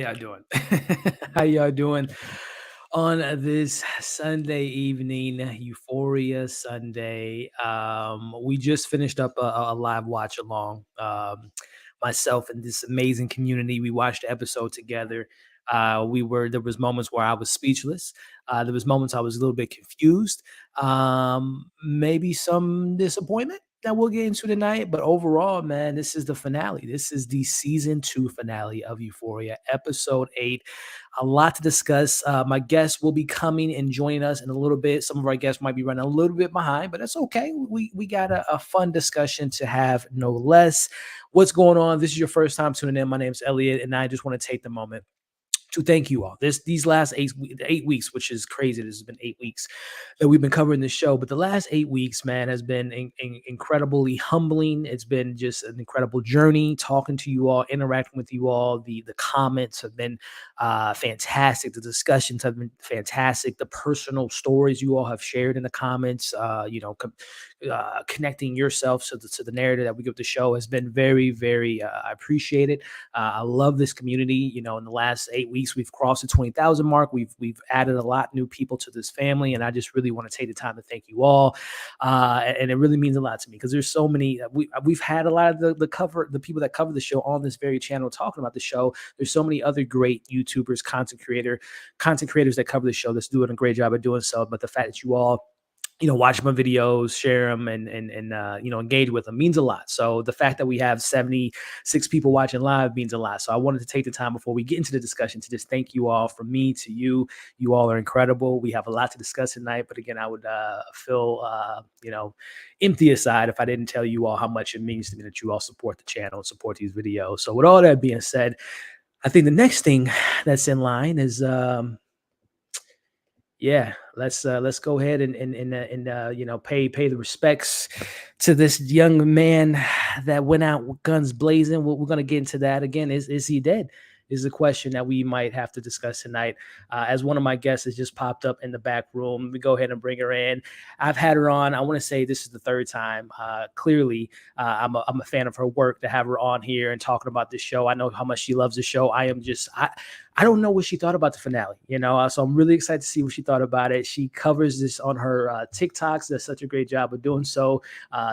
y'all doing? How y'all doing on this Sunday evening, Euphoria Sunday? We just finished up a live watch along. Myself and this amazing community, we watched the episode together. There was moments where I was speechless. There was moments I was a little bit confused. Maybe some disappointment that we'll get into tonight. But overall, man, this is the finale. This is the season 2 finale of Euphoria, episode 8. A lot to discuss. My guests will be coming and joining us in a little bit. Some of our guests might be running a little bit behind, but that's okay. We got a fun discussion to have, no less. What's going on? This is your first time tuning in. My name's Elliot, and I just want to take the moment to thank you all. These last 8 weeks, which is crazy. This has been 8 weeks that we've been covering this show, but the last 8 weeks, man, has been incredibly humbling. It's been just an incredible journey talking to you all, interacting with you all. The comments have been fantastic. The discussions have been fantastic. The personal stories you all have shared in the comments, connecting yourself to the narrative that we give the show has been very, very I appreciate it. I love this community. In the last 8 weeks, we've crossed the 20,000 mark. We've added a lot new people to this family, and I just really want to take the time to thank you all. And it really means a lot to me because there's so many. We've had a lot of the people that cover the show on this very channel talking about the show. There's so many other great YouTubers, content creators that cover the show that's doing a great job of doing so. But the fact that you all watch my videos, share them, and engage with them means a lot. So the fact that we have 76 people watching live means a lot. So I wanted to take the time before we get into the discussion to just thank you all. From me to you, you all are incredible. We have a lot to discuss tonight, but again, I would feel empty aside if I didn't tell you all how much it means to me that you all support the channel and support these videos. So with all that being said, I think the next thing that's in line is let's go ahead and pay the respects to this young man that went out with guns blazing. We're gonna get into that again. Is he dead? Is a question that we might have to discuss tonight. As one of my guests has just popped up in the back room, we go ahead and bring her in. I've had her on. I want to say this is the third time. Clearly, I'm a fan of her work. To have her on here and talking about this show, I know how much she loves the show. I don't know what she thought about the finale, so I'm really excited to see what she thought about it. She covers this on her TikToks. Does such a great job of doing so.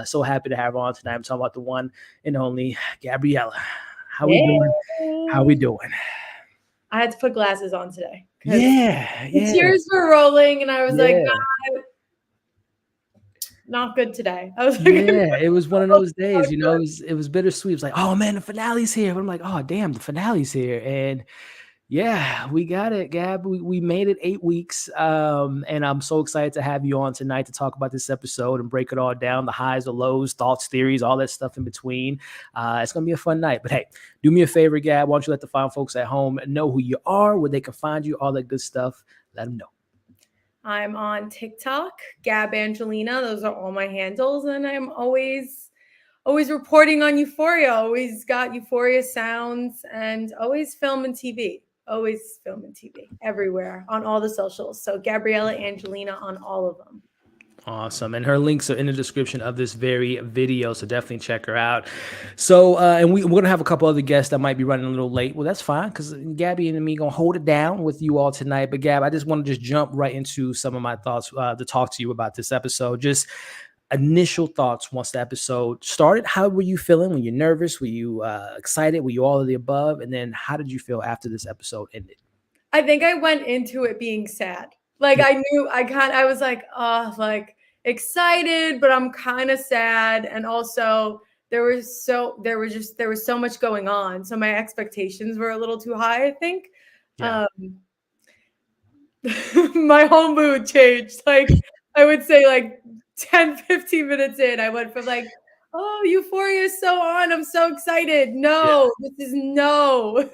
So happy to have her on tonight. I'm talking about the one and only Gabriella. How we doing? How we doing? I had to put glasses on today. Yeah. The tears were rolling, and I was like, not good today. I was like, it was one of those days, it was bittersweet. It was like, oh man, the finale's here. But I'm like, oh damn, the finale's here. And yeah, we got it, Gab. We made it 8 weeks. And I'm so excited to have you on tonight to talk about this episode and break it all down, the highs, the lows, thoughts, theories, all that stuff in between. It's going to be a fun night. But hey, do me a favor, Gab. Why don't you let the fine folks at home know who you are, where they can find you, all that good stuff. Let them know. I'm on TikTok, Gab Angelina. Those are all my handles. And I'm always reporting on Euphoria. Always got Euphoria sounds and always film and TV. Always film and TV everywhere on all the socials. So Gabriella Angelina on all of them. Awesome. And her links are in the description of this very video, so definitely check her out. So, and we're going to have a couple other guests that might be running a little late. Well, that's fine because Gabby and me going to hold it down with you all tonight. But Gab, I just want to just jump right into some of my thoughts to talk to you about this episode. Just initial thoughts once the episode started. How were you feeling? Were you nervous? Were you excited? Were you all of the above? And then how did you feel after this episode ended? I think I went into it being sad. Like I knew I was like, oh, like excited, but I'm kind of sad. And also there was so much going on. So my expectations were a little too high, I think. Yeah. My whole mood changed. Like I would say like 10, 15 minutes in, I went from like, oh, Euphoria is so on. I'm so excited. No, this is no.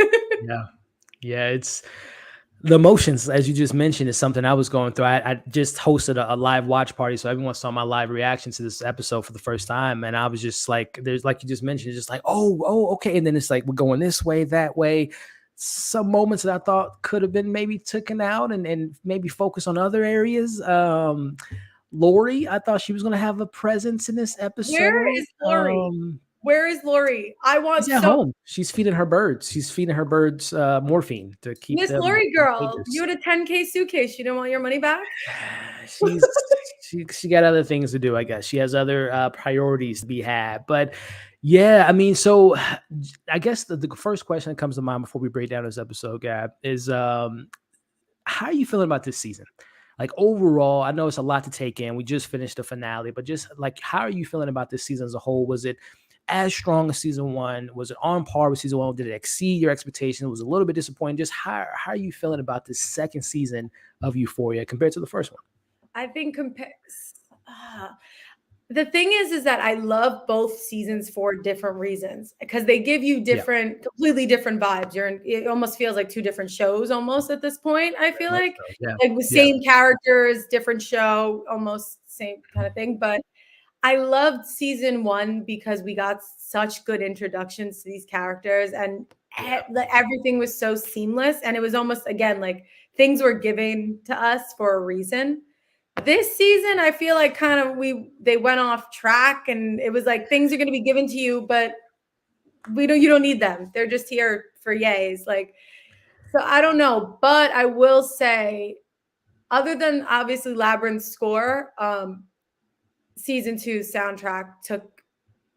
Yeah. It's the emotions, as you just mentioned, is something I was going through. I just hosted a live watch party, so everyone saw my live reaction to this episode for the first time. And I was just like, there's like you just mentioned, it's just like, oh, okay. And then it's like, we're going this way, that way. Some moments that I thought could have been maybe taken out and maybe focus on other areas. Lori, I thought she was going to have a presence in this episode. Where is Lori? Where is Lori? I want She's at so home. She's feeding her birds. She's feeding her birds morphine to keep Miss them Lori in girl, you cages. had a 10K suitcase. You didn't want your money back? She's she got other things to do, I guess. She has other priorities to be had. But yeah, I mean, so I guess the first question that comes to mind before we break down this episode, Gab, is how are you feeling about this season? Like overall, I know it's a lot to take in. We just finished the finale, but just like how are you feeling about this season as a whole? Was it as strong as season one? Was it on par with season one? Did it exceed your expectations? Was it a little bit disappointing? Just how are you feeling about this second season of Euphoria compared to the first one? I think the thing is that I love both seasons for different reasons because they give you Yeah, completely different vibes. It almost feels like two different shows almost at this point. I very feel much like so. Yeah, the yeah, same characters, different show, almost same kind of thing. But I loved season one because we got such good introductions to these characters and yeah. everything was so seamless. And it was almost, again, like things were given to us for a reason. This season, I feel like kind of they went off track and it was like things are going to be given to you, but you don't need them. They're just here for yays. Like, so I don't know, but I will say, other than obviously Labyrinth's score, season two soundtrack took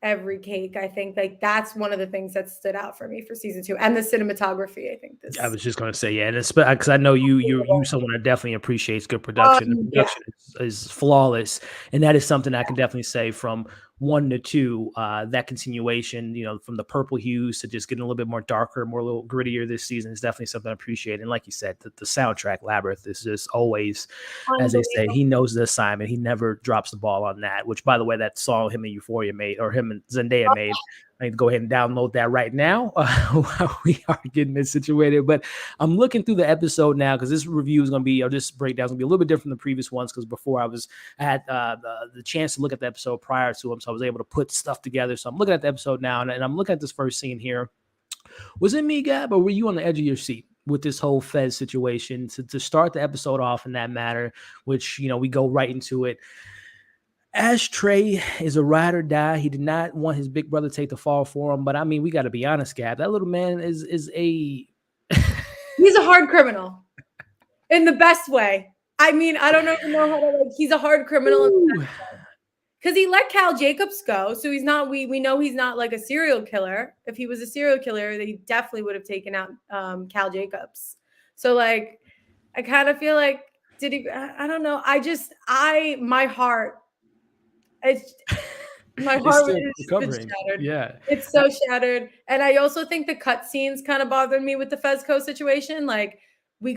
every cake. I think like that's one of the things that stood out for me for season two, and the cinematography. I think I this. was just gonna say, yeah, and it's because I know you someone that definitely appreciates good production. The Yeah, production is flawless, and that is something I can definitely say from one to two. That continuation, from the purple hues to just getting a little bit more darker, more a little grittier this season is definitely something I appreciate. And like you said, the soundtrack Labyrinth is just always, as they say, unbelievable. he knows the assignment. He never drops the ball on that. Which, by the way, that song him and Euphoria made, or him and Zendaya made. I need to go ahead and download that right now while we are getting this situated. But I'm looking through the episode now because this review is going to be, or this breakdown is going to be a little bit different than the previous ones. Because before I had the chance to look at the episode prior to them, so I was able to put stuff together. So I'm looking at the episode now, and I'm looking at this first scene here. Was it me, Gab, or were you on the edge of your seat with this whole Fez situation to start the episode off in that matter? Which we go right into it. Ashtray is a ride or die. He did not want his big brother to take the fall for him. But I mean, we got to be honest, Gab. That little man is a He's a hard criminal in the best way. I mean, I don't even know how to like. He's a hard criminal because he let Cal Jacobs go, so he's not. We know he's not like a serial killer. If he was a serial killer, he definitely would have taken out Cal Jacobs. So like, I kind of feel like did he? I don't know. My heart. It's my is heart still has been recovering. shattered. Yeah, It's so shattered. And I also think the cutscenes kind of bothered me with the Fezco situation. Like we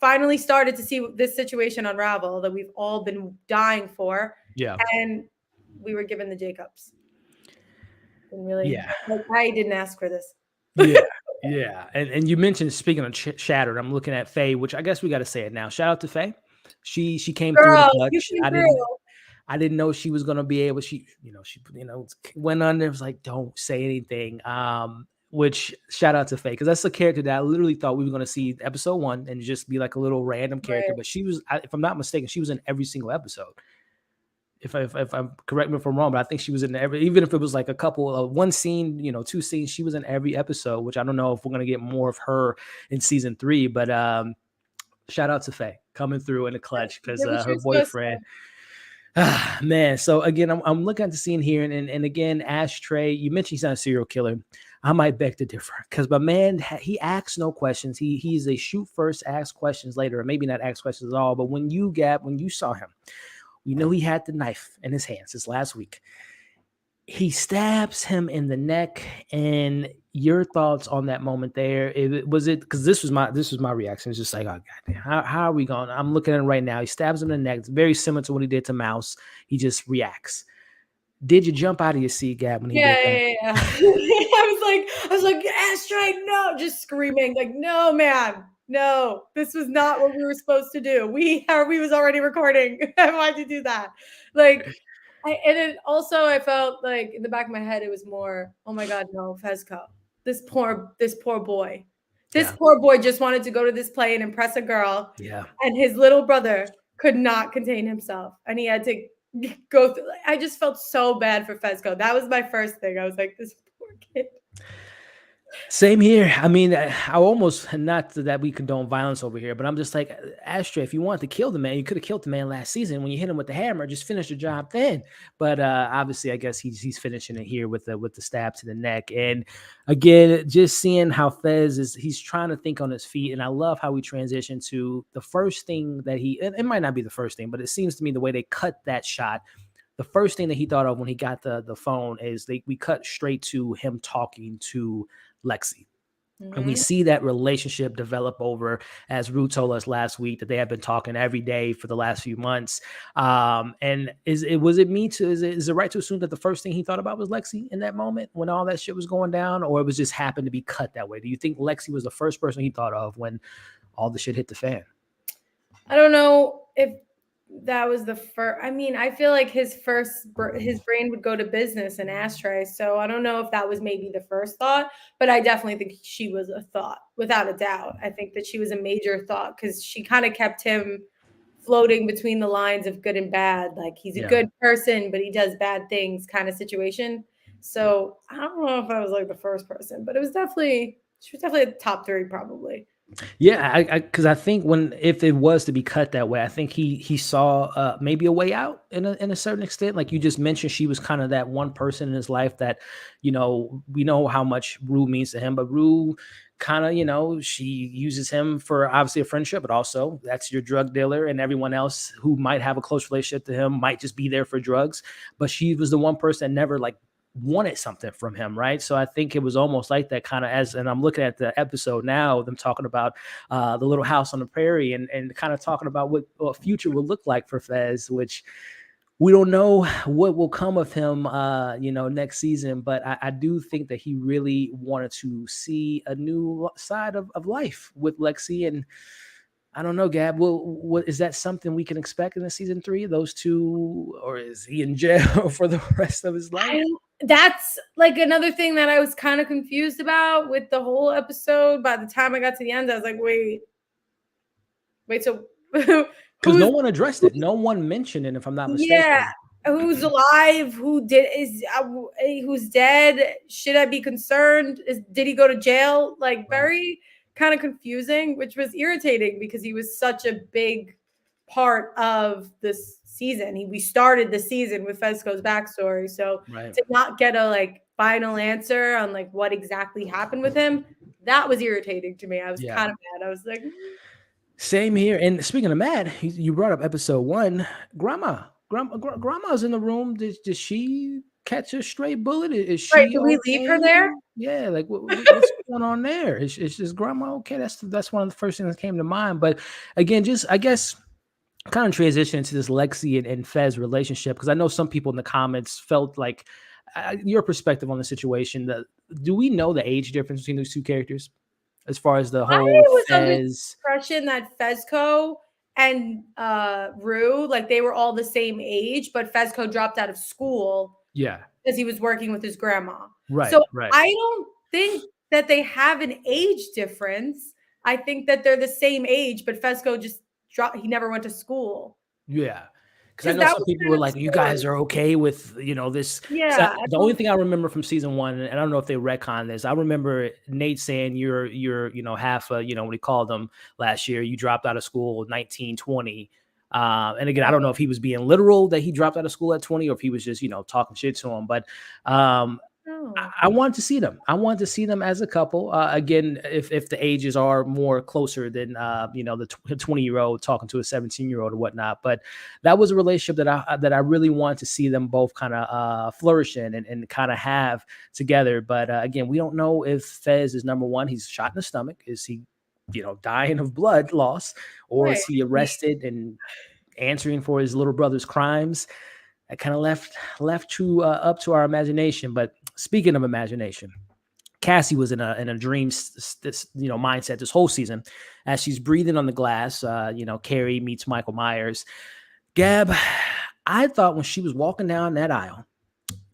finally started to see this situation unravel that we've all been dying for. yeah, And we were given the Jacobs. And really, yeah. like, I didn't ask for this. Yeah, yeah, and you mentioned speaking of shattered, I'm looking at Faye, which I guess we got to say it now. Shout out to Faye. She came through in the Girl, you clutch. came I through. didn't know she was gonna be able. She went under. It was like, don't say anything. Which shout out to Faye because that's a character that I literally thought we were gonna see episode one and just be like a little random character, Right. but she was, if I'm not mistaken, she was in every single episode. If I'm correct me if I'm wrong, but I think she was in every, even if it was like a couple of one scene, two scenes, she was in every episode, which I don't know if we're gonna get more of her in season three, but shout out to Faye coming through in the clutch because Give it her your sis. boyfriend. Man, so again, I'm looking at the scene here, and again, Ashtray, you mentioned he's not a serial killer. I might beg to differ because my man, he asks no questions. He's a shoot first, ask questions later, or maybe not ask questions at all. But when you saw him, you know he had the knife in his hands this last week. He stabs him in the neck, and your thoughts on that moment there? Was it because this was my reaction. It's just like, oh goddamn, how are we going? I'm looking at it right now. He stabs him in the neck. It's very similar to what he did to Mouse. He just reacts. Did you jump out of your seat, Gab, when he Yeah, did that? yeah, yeah. I was like, Astrid, no, just screaming, like, no, man, no, this was not what we were supposed to do. We was already recording. Why'd you do that? Like, and it also, I felt like in the back of my head, it was more, oh my God, no, Fezco, this poor boy. This Yeah, poor boy just wanted to go to this play and impress a girl, yeah, and his little brother could not contain himself, and he had to go through. I just felt so bad for Fezco. That was my first thing. I was like, this poor kid. Same here. I mean, I almost not that we condone violence over here, but I'm just like, Ashtray, if you wanted to kill the man, you could have killed the man last season when you hit him with the hammer. Just finish the job then. But obviously, I guess he's finishing it here with the stab to the neck. And again, just seeing how Fez he's trying to think on his feet, and I love how we transition to the first thing that it might not be the first thing, but it seems to me the way they cut that shot. The first thing that he thought of when he got the phone is we cut straight to him talking to Lexi. And we Mhm. see that relationship develop over, as Rue told us last week, that they have been talking every day for the last few months. And was it me to is it right to assume that the first thing he thought about was Lexi in that moment when all that shit was going down, or it was just happened to be cut that way? Do you think Lexi was the first person he thought of when all the shit hit the fan? I don't know if that was the first. I mean, I feel like his brain would go to business and Ashtray. So I don't know if that was maybe the first thought, but I definitely think she was a thought without a doubt. I think that she was a major thought because she kind of kept him floating between the lines of good and bad. Like he's a Yeah. good person, but he does bad things kind of situation. So I don't know if I was like the first person, but she was definitely a top three probably. Yeah, because I think if it was to be cut that way, I think he saw maybe a way out in a certain extent. Like you just mentioned, she was kind of that one person in his life that, we know how much Rue means to him, but Rue kind of, she uses him for obviously a friendship, but also that's your drug dealer, and everyone else who might have a close relationship to him might just be there for drugs. But she was the one person that never like wanted something from him, right? So I think it was almost like that kind of and I'm looking at the episode now, them talking about the little house on the prairie and kind of talking about what future will look like for Fez, which we don't know what will come of him, next season. But I do think that he really wanted to see a new side of life with Lexi. And I don't know, Gab. Well, what is that something we can expect in the season 3? Those two, or is he in jail for the rest of his life? I That's like another thing that I was kind of confused about with the whole episode. By the time I got to the end, I was like, wait, so Because no who's one addressed it. No one mentioned it, if I'm not yeah, mistaken. who's alive? Who's dead? Should I be concerned? Did he go to jail? Like Right. very kind of confusing, which was irritating because he was such a big part of this season. We started the season with Fesco's backstory, so Right. to not get a like final answer on like what exactly happened with him, that was irritating to me. I was Yeah. kind of mad. I was like, Same here. And speaking of mad, you brought up episode 1. Grandma's in the room. Did she catch a stray bullet? Is right, she did we leave her okay? there? Yeah, like what's going on there? Is grandma okay? That's one of the first things that came to mind. But again, just I guess kind of transition into this Lexi and Fez relationship, because I know some people in the comments felt like your perspective on the situation. Do we know the age difference between those two characters as far as the I whole was under the Fez? impression that Fezco and Rue, like they were all the same age, but Fezco dropped out of school Yeah, because he was working with his grandma. right, So right. I don't think that they have an age difference. I think that they're the same age, but Fezco just dropped. He never went to school Yeah. Because I because know that some was people kind were of the like, "You guys story. are okay with, this." 'Cause Yeah, I the only don't. thing I remember from season 1, and I don't know if they retcon this, I remember Nate saying you're, half a, what he called them last year, you dropped out of school 19, 20. And again, I don't know if he was being literal that he dropped out of school at 20, or if he was just, talking shit to him. But um, No. I want to see them. I want to see them as a couple. Again, if the ages are more closer than the 20-year-old talking to a 17-year-old or whatnot. But that was a relationship that I really wanted to see them both kind of flourish in and kind of have together. But again, we don't know if Fez is number one. He's shot in the stomach. Is he, dying of blood loss, or Right. is he arrested and answering for his little brother's crimes? I kind of left to up to our imagination. But speaking of imagination, Cassie was in a dream mindset this whole season as she's breathing on the glass. Carrie meets Michael Myers. Gab, I thought when she was walking down that aisle,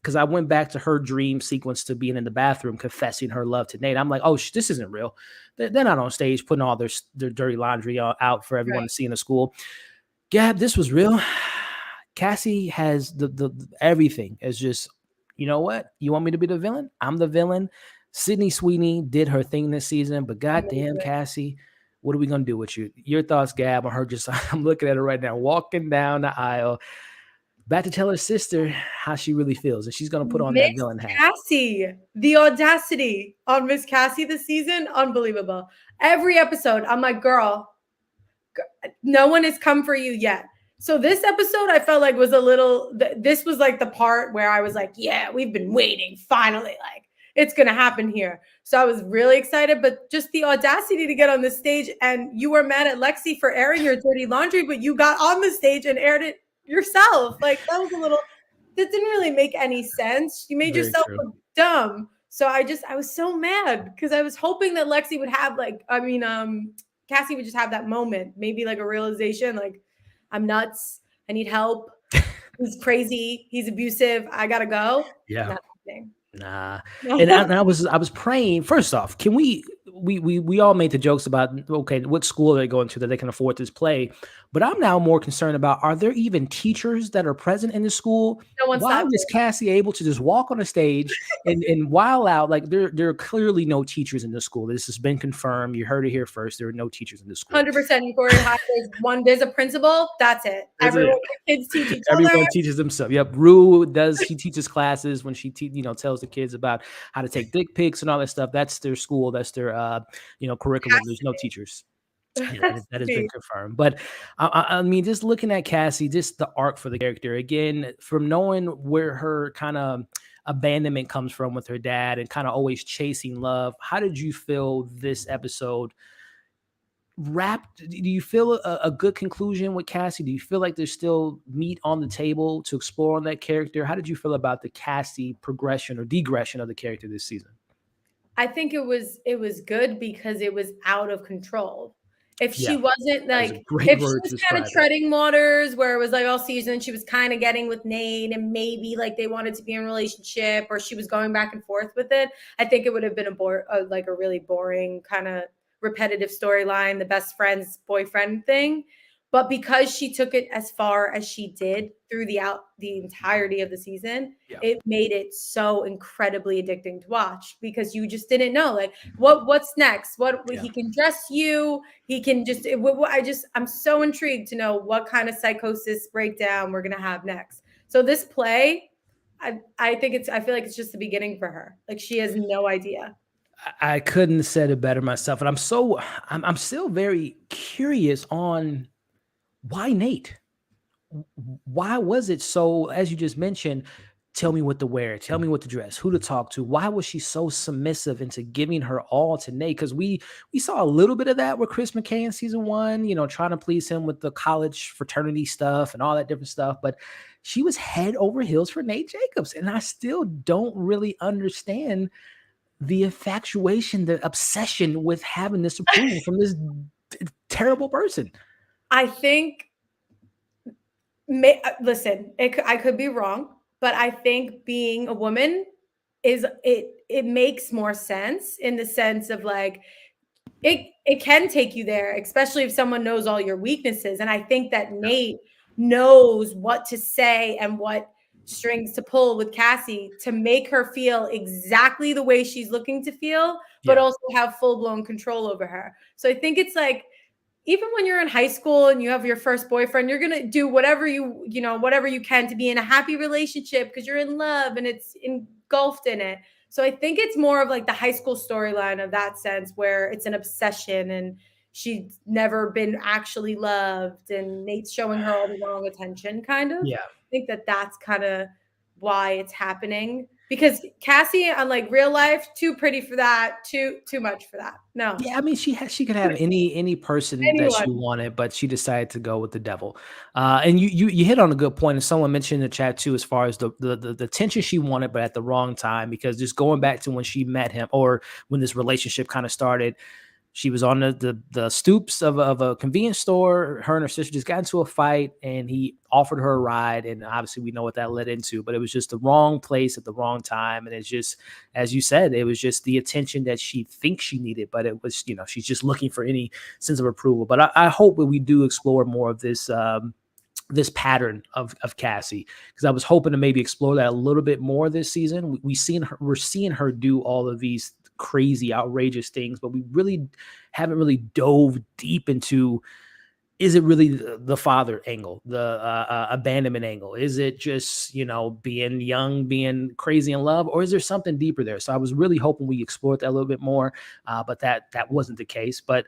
because I went back to her dream sequence to being in the bathroom confessing her love to Nate. I'm like, oh, this isn't real. They're not on stage putting all their dirty laundry out for everyone Right. to see in the school. Gab, this was real. Cassie has the everything is just, you know what? You want me to be the villain? I'm the villain. Sydney Sweeney did her thing this season, but goddamn, Amazing. Cassie, what are we gonna do with you? Your thoughts, Gab, on her? Just I'm looking at her right now, walking down the aisle, about to tell her sister how she really feels, and she's gonna put on Miss that villain hat. Cassie, the audacity on Miss Cassie this season, unbelievable. Every episode, I'm like, girl, no one has come for you yet. So this episode, I felt like was a little. This was like the part where I was like, yeah, we've been waiting. Finally, like it's gonna happen here. So I was really excited, but just the audacity to get on the stage and you were mad at Lexi for airing your dirty laundry, but you got on the stage and aired it yourself. Like that was a little. That didn't really make any sense. You made Very yourself true. look dumb. So I was so mad because I was hoping that Lexi would have like, Cassie would just have that moment, maybe like a realization, like, I'm nuts. I need help. He's crazy. He's abusive. I gotta go. Yeah. Not happening. Nah, and I was praying. First off, can we all made the jokes about okay, what school they're going to that they can afford this play, but I'm now more concerned about are there even teachers that are present in the school? No one Why stopped was it. Cassie able to just walk on a stage and while out like there are clearly no teachers in the school. This has been confirmed. You heard it here first. There are no teachers in the school. 100% Euphoria High. There's a principal. That's it. That's it. Everyone, the kids teach each other. Everyone teaches themselves. Yep. Rue does. She teaches classes when she tells the kids about how to take dick pics and all that stuff. That's their school. That's their curriculum. There's no teachers. Yeah, Has that to has been be. confirmed. But I mean, just looking at Cassie, just the arc for the character again, from knowing where her kind of abandonment comes from with her dad and kind of always chasing love. How did you feel this episode wrapped? Do you feel a good conclusion with Cassie? Do you feel like there's still meat on the table to explore on that character? How did you feel about the Cassie progression or degression of the character this season? I think it was good because it was out of control. If she Yeah, wasn't that is a like great if she word to was kind of describe it. treading waters where it was like all season she was kind of getting with Nate and maybe like they wanted to be in a relationship or she was going back and forth with it, I think it would have been like a really boring kind of repetitive storyline, the best friend's boyfriend thing. But because she took it as far as she did through the entirety of the season, Yeah, it made it so incredibly addicting to watch because you just didn't know like what's next, what yeah. he can dress you, he can just I'm so intrigued to know what kind of psychosis breakdown we're going to have next. So this play, I think I feel like it's just the beginning for her, like she has no idea. I couldn't have said it better myself, and I'm still very curious on why Nate. Why was it so? As you just mentioned, tell me what to wear, tell me what to dress, who to talk to. Why was she so submissive into giving her all to Nate? Because we saw a little bit of that with Chris McKay in season one, trying to please him with the college fraternity stuff and all that different stuff. But she was head over heels for Nate Jacobs, and I still don't really understand the infatuation, the obsession with having this approval from this terrible person. I think listen, I could be wrong, but I think being a woman it makes more sense in the sense of like it can take you there, especially if someone knows all your weaknesses. And I think that Yeah, Nate knows what to say and what strings to pull with Cassie to make her feel exactly the way she's looking to feel, but yeah, also have full blown control over her. So I think it's like even when you're in high school and you have your first boyfriend, you're going to do whatever whatever you can to be in a happy relationship because you're in love and it's engulfed in it. So I think it's more of like the high school storyline of that sense where it's an obsession and she's never been actually loved and Nate's showing her all the wrong attention kind of. yeah. I think that that's kind of why it's happening because Cassie on like real life too pretty for that, too much for that. No. Yeah, I mean, she could have any person that she Anyone. wanted, but she decided to go with the devil. And you hit on a good point, and someone mentioned in the chat too, as far as the tension she wanted, but at the wrong time. Because just going back to when she met him, or when this relationship kind of started, she was on the stoops of a convenience store. Her and her sister just got into a fight, and he offered her a ride. And obviously, we know what that led into. But it was just the wrong place at the wrong time. And it's just, as you said, it was just the attention that she thinks she needed. But it was, she's just looking for any sense of approval. But I hope that we do explore more of this. this pattern of Cassie, because I was hoping to maybe explore that a little bit more this season. We're seeing her do all of these crazy, outrageous things, but we really haven't really dove deep into, is it really the father angle, the abandonment angle? Is it just, being young, being crazy in love, or is there something deeper there? So I was really hoping we explored that a little bit more, but that wasn't the case. But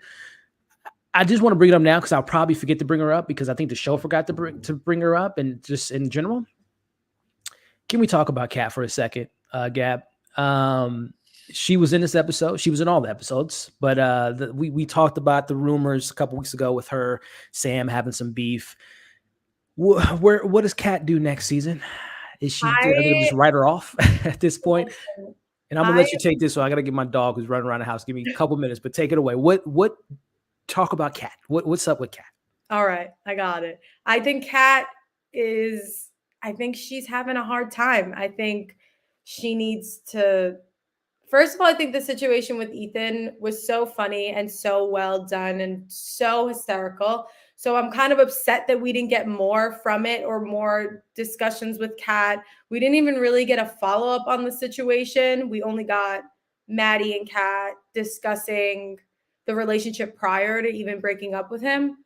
I just want to bring it up now because I'll probably forget to bring her up because I think the show forgot to bring her up, and just in general. Can we talk about Kat for a second, Gab? She was in this episode. She was in all the episodes, but we talked about the rumors a couple weeks ago with her, Sam having some beef. What does Kat do next season? Are they I just write her off at this point? listen, And I'm gonna I let you take this. So I gotta get my dog who's running around the house. Give me a couple minutes, but take it away. What talk about Kat? What's up with Kat? all right, I got it. I think Kat is I think she's having a hard time. I think she needs to first of all, I think the situation with Ethan was so funny and so well done and so hysterical. So I'm kind of upset that we didn't get more from it or more discussions with Kat. We didn't even really get a follow up on the situation. We only got Maddie and Kat discussing the relationship prior to even breaking up with him.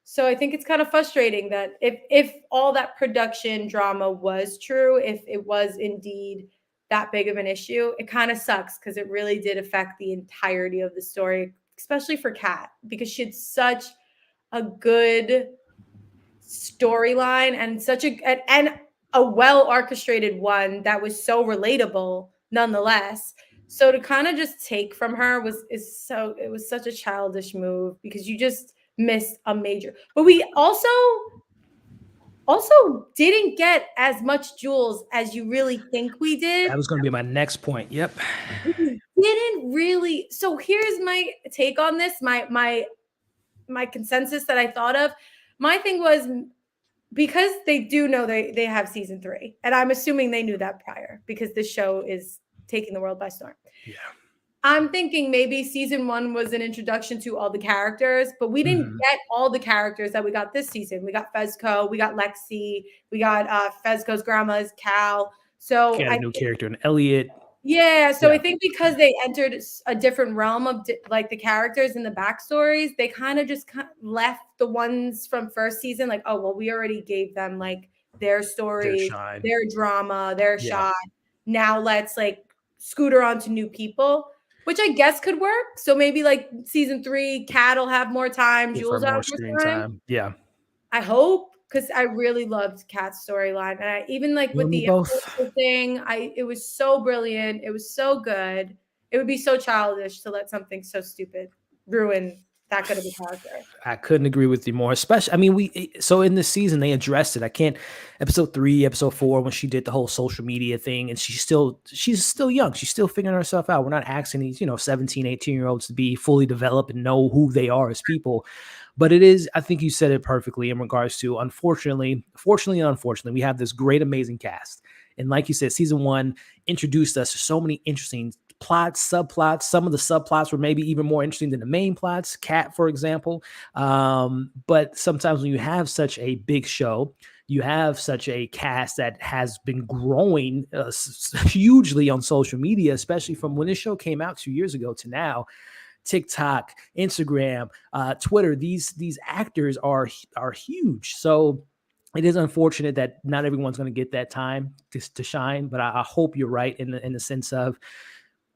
So I think it's kind of frustrating that if all that production drama was true, if it was indeed that big of an issue, it kind of sucks because it really did affect the entirety of the story, especially for Kat, because she had such a good storyline and a well orchestrated one that was so relatable nonetheless. So to kind of just take from her it was such a childish move because you just missed a major. But we also didn't get as much Jules as you really think we did. That was going to be my next point. Yep. We didn't really. So here's my take on this. My consensus that I thought of. My thing was because they do know they have season 3, and I'm assuming they knew that prior because this show is taking the world by storm. Yeah. I'm thinking maybe season 1 was an introduction to all the characters, but we didn't get all the characters that we got this season. We got Fezco, we got Lexi, we got Fezco's grandma's Cal. So Got a I new character in Elliot. yeah, so Yeah. I think because they entered a different realm of like the characters and the backstories, they kind of just left the ones from first season like, oh well, we already gave them like their Their stories, shine. their drama, their Yeah. shot. Now let's like scooter on to new people, which I guess could work. So maybe like season 3, Kat will have more time, Give her Jules will have more screen more time. time. Yeah. I hope because I really loved Kat's storyline, and I even like You with and me the both. thing, it was so brilliant. It was so good. It would be so childish to let something so stupid ruin that good of a character. I couldn't agree with you more. Especially, I mean, so in this season they addressed it. I can't. Episode 3, episode 4, when she did the whole social media thing, and she's still young. She's still figuring herself out. We're not asking these 17, 18-year-olds to be fully developed and know who they are as people. But it is, I think you said it perfectly in regards to, fortunately and unfortunately, we have this great, amazing cast. And like you said, season 1 introduced us to so many interesting plots, subplots. Some of the subplots were maybe even more interesting than the main plots. Cat, for example. But sometimes when you have such a big show, you have such a cast that has been growing hugely on social media, especially from when this show came out 2 years ago to now. TikTok, Instagram, Twitter. These actors are huge. So it is unfortunate that not everyone's going to get that time to shine. But I hope you're right in the sense of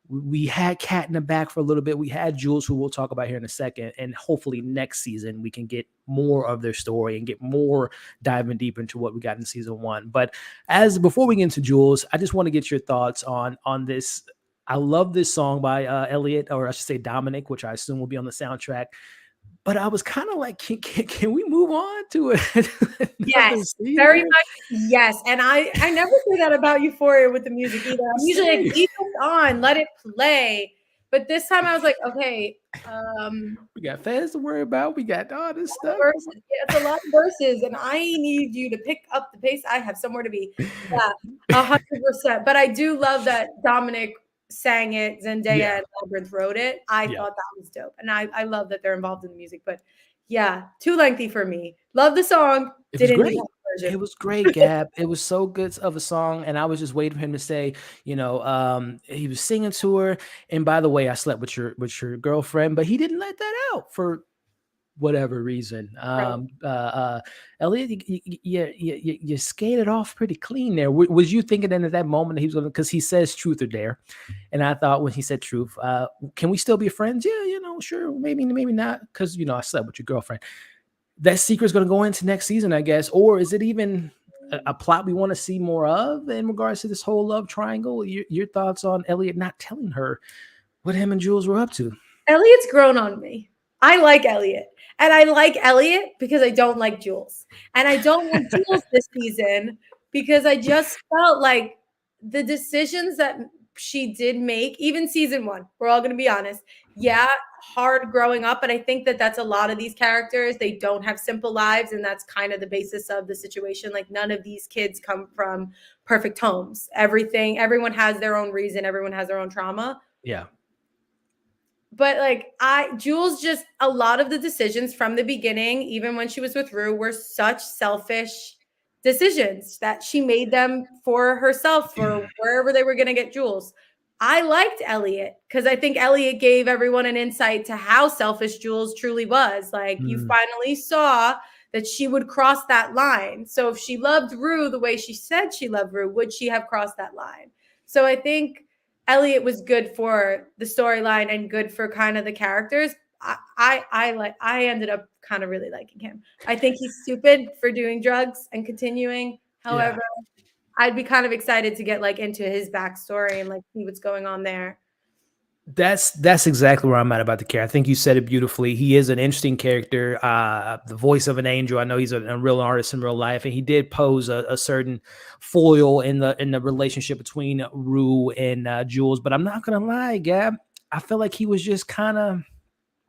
we had Kat in the back for a little bit. We had Jules, who we'll talk about here in a second, and hopefully next season we can get more of their story and get more diving deep into what we got in season 1. But before we get into Jules, I just want to get your thoughts on this. I love this song by Elliot, or I should say Dominic, which I assume will be on the soundtrack. But I was kind of like, can we move on to it? Yes, very much. Yes, and I never say that about Euphoria with the music either. I'm usually like, leave it on, let it play. But this time I was like, okay, we got Fez to worry about. We got all this stuff. Verses. Yeah, it's a lot of verses, and I need you to pick up the pace. I have somewhere to be. Yeah, 100%. But I do love that Dominic sang it. Zendaya and Labyrinth wrote it. I thought that was dope, and I love that they're involved in the music. But Yeah, too lengthy for me. Love the song, It was didn't need great. a It version. was great, Gab. It was so good of a song, and I was just waiting for him to say, he was singing to her, and by the way, I slept with your girlfriend, but he didn't let that out for whatever reason. Right. Elliot, you skated off pretty clean there. Was you thinking then at that moment that he was going to, because he says truth or dare, and I thought when he said truth, can we still be friends? Yeah, sure, maybe not, because I slept with your girlfriend. That secret's going to go into next season, I guess, or is it even a plot we want to see more of in regards to this whole love triangle? Your thoughts on Elliot not telling her what him and Jules were up to? Elliot's grown on me. I like Elliot. And I like Elliot because I don't like Jules. And I don't like Jules this season because I just felt like the decisions that she did make, even season one, we're all going to be honest. Yeah, hard growing up. But I think that that's a lot of these characters. They don't have simple lives. And that's kind of the basis of the situation. Like none of these kids come from perfect homes. Everyone has their own reason, everyone has their own trauma. Yeah. But like Jules, just a lot of the decisions from the beginning, even when she was with Rue, were such selfish decisions that she made them for herself, for wherever they were going to get Jules. I liked Elliot because I think Elliot gave everyone an insight to how selfish Jules truly was. Like you Mm, finally saw that she would cross that line. So if she loved Rue the way she said she loved Rue, would she have crossed that line? So I think Elliot was good for the storyline and good for kind of the characters. I ended up kind of really liking him. I think he's stupid for doing drugs and continuing. yeah. However, I'd be kind of excited to get like into his backstory and like see what's going on there. That's exactly where I'm at about the character. I think you said it beautifully. He is an interesting character, the voice of an angel. I know he's a real artist in real life, and he did pose a certain foil in the relationship between Rue and Jules. But I'm not gonna lie, Gab. I feel like he was just kind of,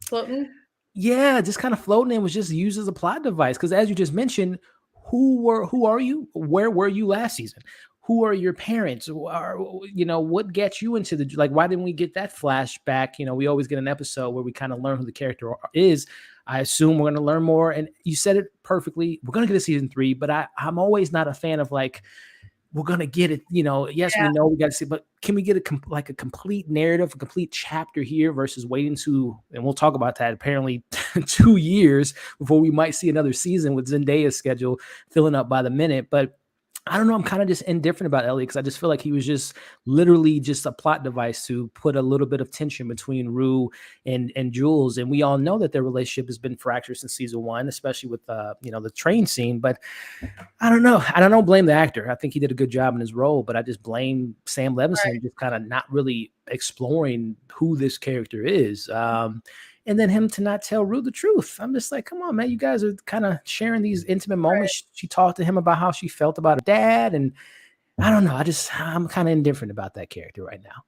Floating. yeah, just kind of floating and was just used as a plot device. Because as you just mentioned, who are you? Where were you last season? Who are your parents? What gets you into the, like? Why didn't we get that flashback? We always get an episode where we kind of learn who the character is. I assume we're going to learn more. And you said it perfectly. We're going to get a season 3, but I'm always not a fan of like, we're gonna get it. Yes, Yeah. we know we got to see, but can we get a complete narrative, a complete chapter here versus waiting to, and we'll talk about that. Apparently, 2 years before we might see another season with Zendaya's schedule filling up by the minute. But I don't know. I'm kind of just indifferent about Elliot because I just feel like he was just literally just a plot device to put a little bit of tension between Rue and Jules. And we all know that their relationship has been fractured since season 1, especially with the train scene. But I don't know. I don't blame the actor. I think he did a good job in his role, but I just blame Sam Levinson just kind of not really exploring who this character is. And then him to not tell Rue the truth. I'm just like, come on, man. You guys are kind of sharing these intimate moments. She talked to him about how she felt about her dad. And I don't know. I'm kind of indifferent about that character right now.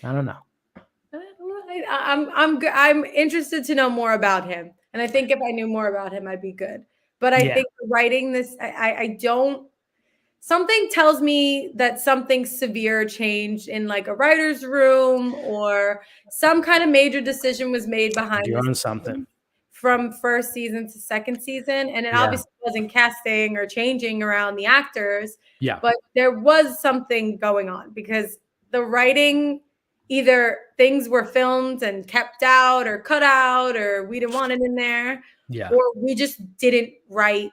I don't know. I'm interested to know more about him, and I think if I knew more about him, I'd be good. But I Yeah. think writing this, I don't. Something tells me that something severe changed in like a writer's room, or some kind of major decision was made behind You're the on something. scenes from first season to second season, and it Yeah. obviously wasn't casting or changing around the actors, Yeah. but there was something going on because the writing, either things were filmed and kept out or cut out, or we didn't want it in there, Yeah. or we just didn't write,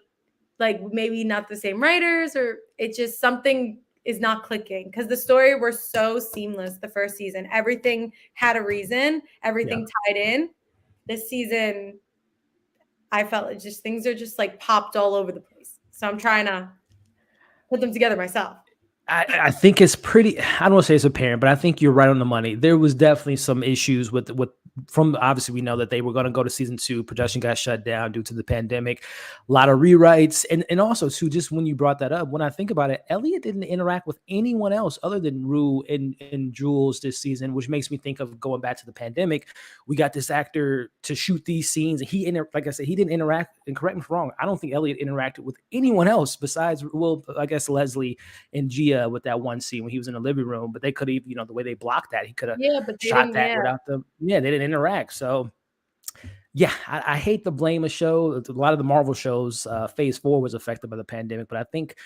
like maybe not the same writers, or it just something is not clicking because the story were so seamless the first season. Everything had a reason, Yeah. everything tied in. This season, I felt it just things are just like popped all over the place. So I'm trying to put them together myself. I think it's pretty. I don't want to say it's apparent, but I think you're right on the money. There was definitely some issues with from, obviously we know that they were going to go to season 2. Production got shut down due to the pandemic. A lot of rewrites, and also too, just when you brought that up, when I think about it, Elliot didn't interact with anyone else other than Rue and Jules this season, which makes me think of going back to the pandemic. We got this actor to shoot these scenes, and like I said, he didn't interact. And correct me if I'm wrong, I don't think Elliot interacted with anyone else besides, well, I guess Leslie and Gia with that one scene when he was in the living room, but they could have, the way they blocked that, he could have Yeah, but they shot didn't. that Yeah, without them. Yeah, they didn't interact. So Yeah, I hate to blame a show. A lot of the Marvel shows, Phase 4 was affected by the pandemic, but I think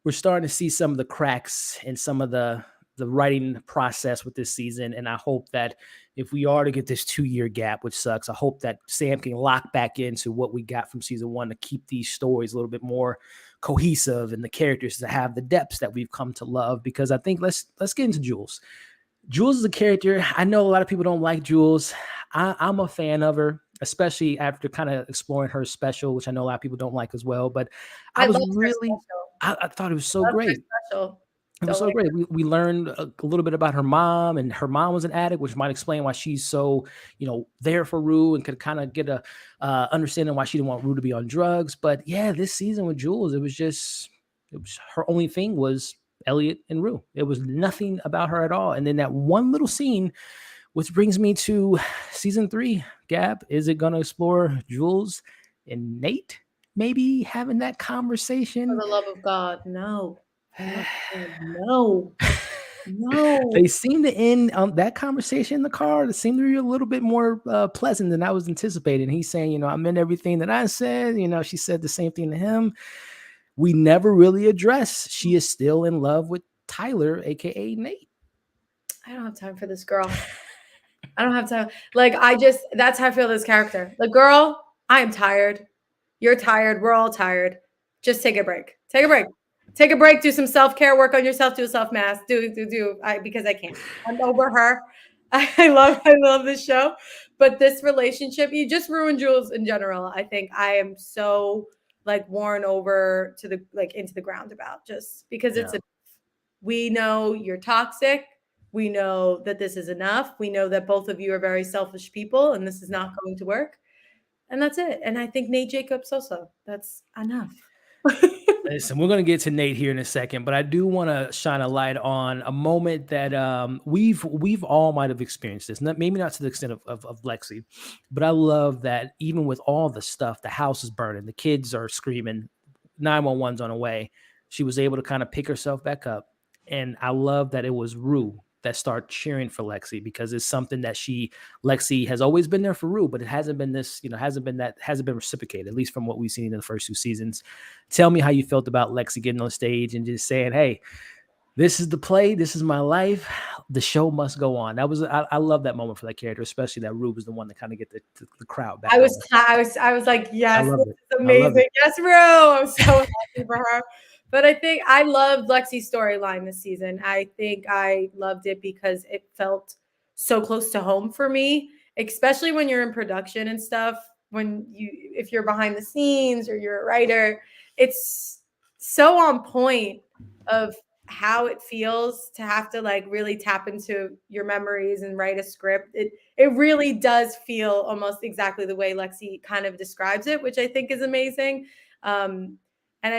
we're starting to see some of the cracks in some of the writing process with this season. And I hope that if we are to get this 2 year gap, which sucks, I hope that Sam can lock back into what we got from season one to keep these stories a little bit more cohesive and the characters to have the depths that we've come to love. Because I think let's get into Jules. Jules is a character. I know a lot of people don't like Jules. I'm a fan of her, especially after kind of exploring her special, which I know a lot of people don't like as well. But I I was loved her really, special. I thought it was so Loved her great. special. It was Don't so like great. We learned a little bit about her mom, and her mom was an addict, which might explain why she's so, there for Rue and could kind of get a understanding why she didn't want Rue to be on drugs. But yeah, this season with Jules, it was her only thing was Elliot and Rue. It was nothing about her at all. And then that one little scene, which brings me to season 3. Gab, is it going to explore Jules and Nate maybe having that for conversation? the love of God, no. No, no, no. They seem to end that conversation in the car. It seemed to be a little bit more pleasant than I was anticipating. He's saying, I meant everything that I said. She said the same thing to him. We never really address. She is still in love with Tyler, aka Nate. I don't have time for this girl. I don't have time. Like, that's how I feel this character. The girl, I am tired. You're tired. We're all tired. Just take a break. Take a break. Take a break. Do some self care. Work on yourself. Do a self mask. Because I can't. I'm over her. I love this show, but this relationship, you just ruined Jules in general. I think I am so like worn over to the like into the ground about just because Yeah. we know you're toxic. We know that this is enough. We know that both of you are very selfish people and this is not going to work. And that's it. And I think Nate Jacobs also. That's enough. Listen, we're going to get to Nate here in a second, but I do want to shine a light on a moment that we've all might have experienced this. Maybe not to the extent of Lexi, but I love that even with all the stuff, the house is burning, the kids are screaming, 911's on the way. She was able to kind of pick herself back up, and I love that it was Rue that started cheering for Lexi because it's something that Lexi has always been there for Rue, but it hasn't been hasn't been reciprocated, at least from what we've seen in the first 2 seasons. Tell me how you felt about Lexi getting on stage and just saying, "Hey, this is the play. This is my life. The show must go on." I love that moment for that character, especially that Rue was the one to kind of get the crowd back going. I was like, I yes, loved this it. is I loved amazing. it. Yes, Rue. I'm so happy for her. But I think I loved Lexi's storyline this season. I think I loved it because it felt so close to home for me, especially when you're in production and stuff. If you're behind the scenes or you're a writer, it's so on point of how it feels to have to like really tap into your memories and write a script. It really does feel almost exactly the way Lexi kind of describes it, which I think is amazing. And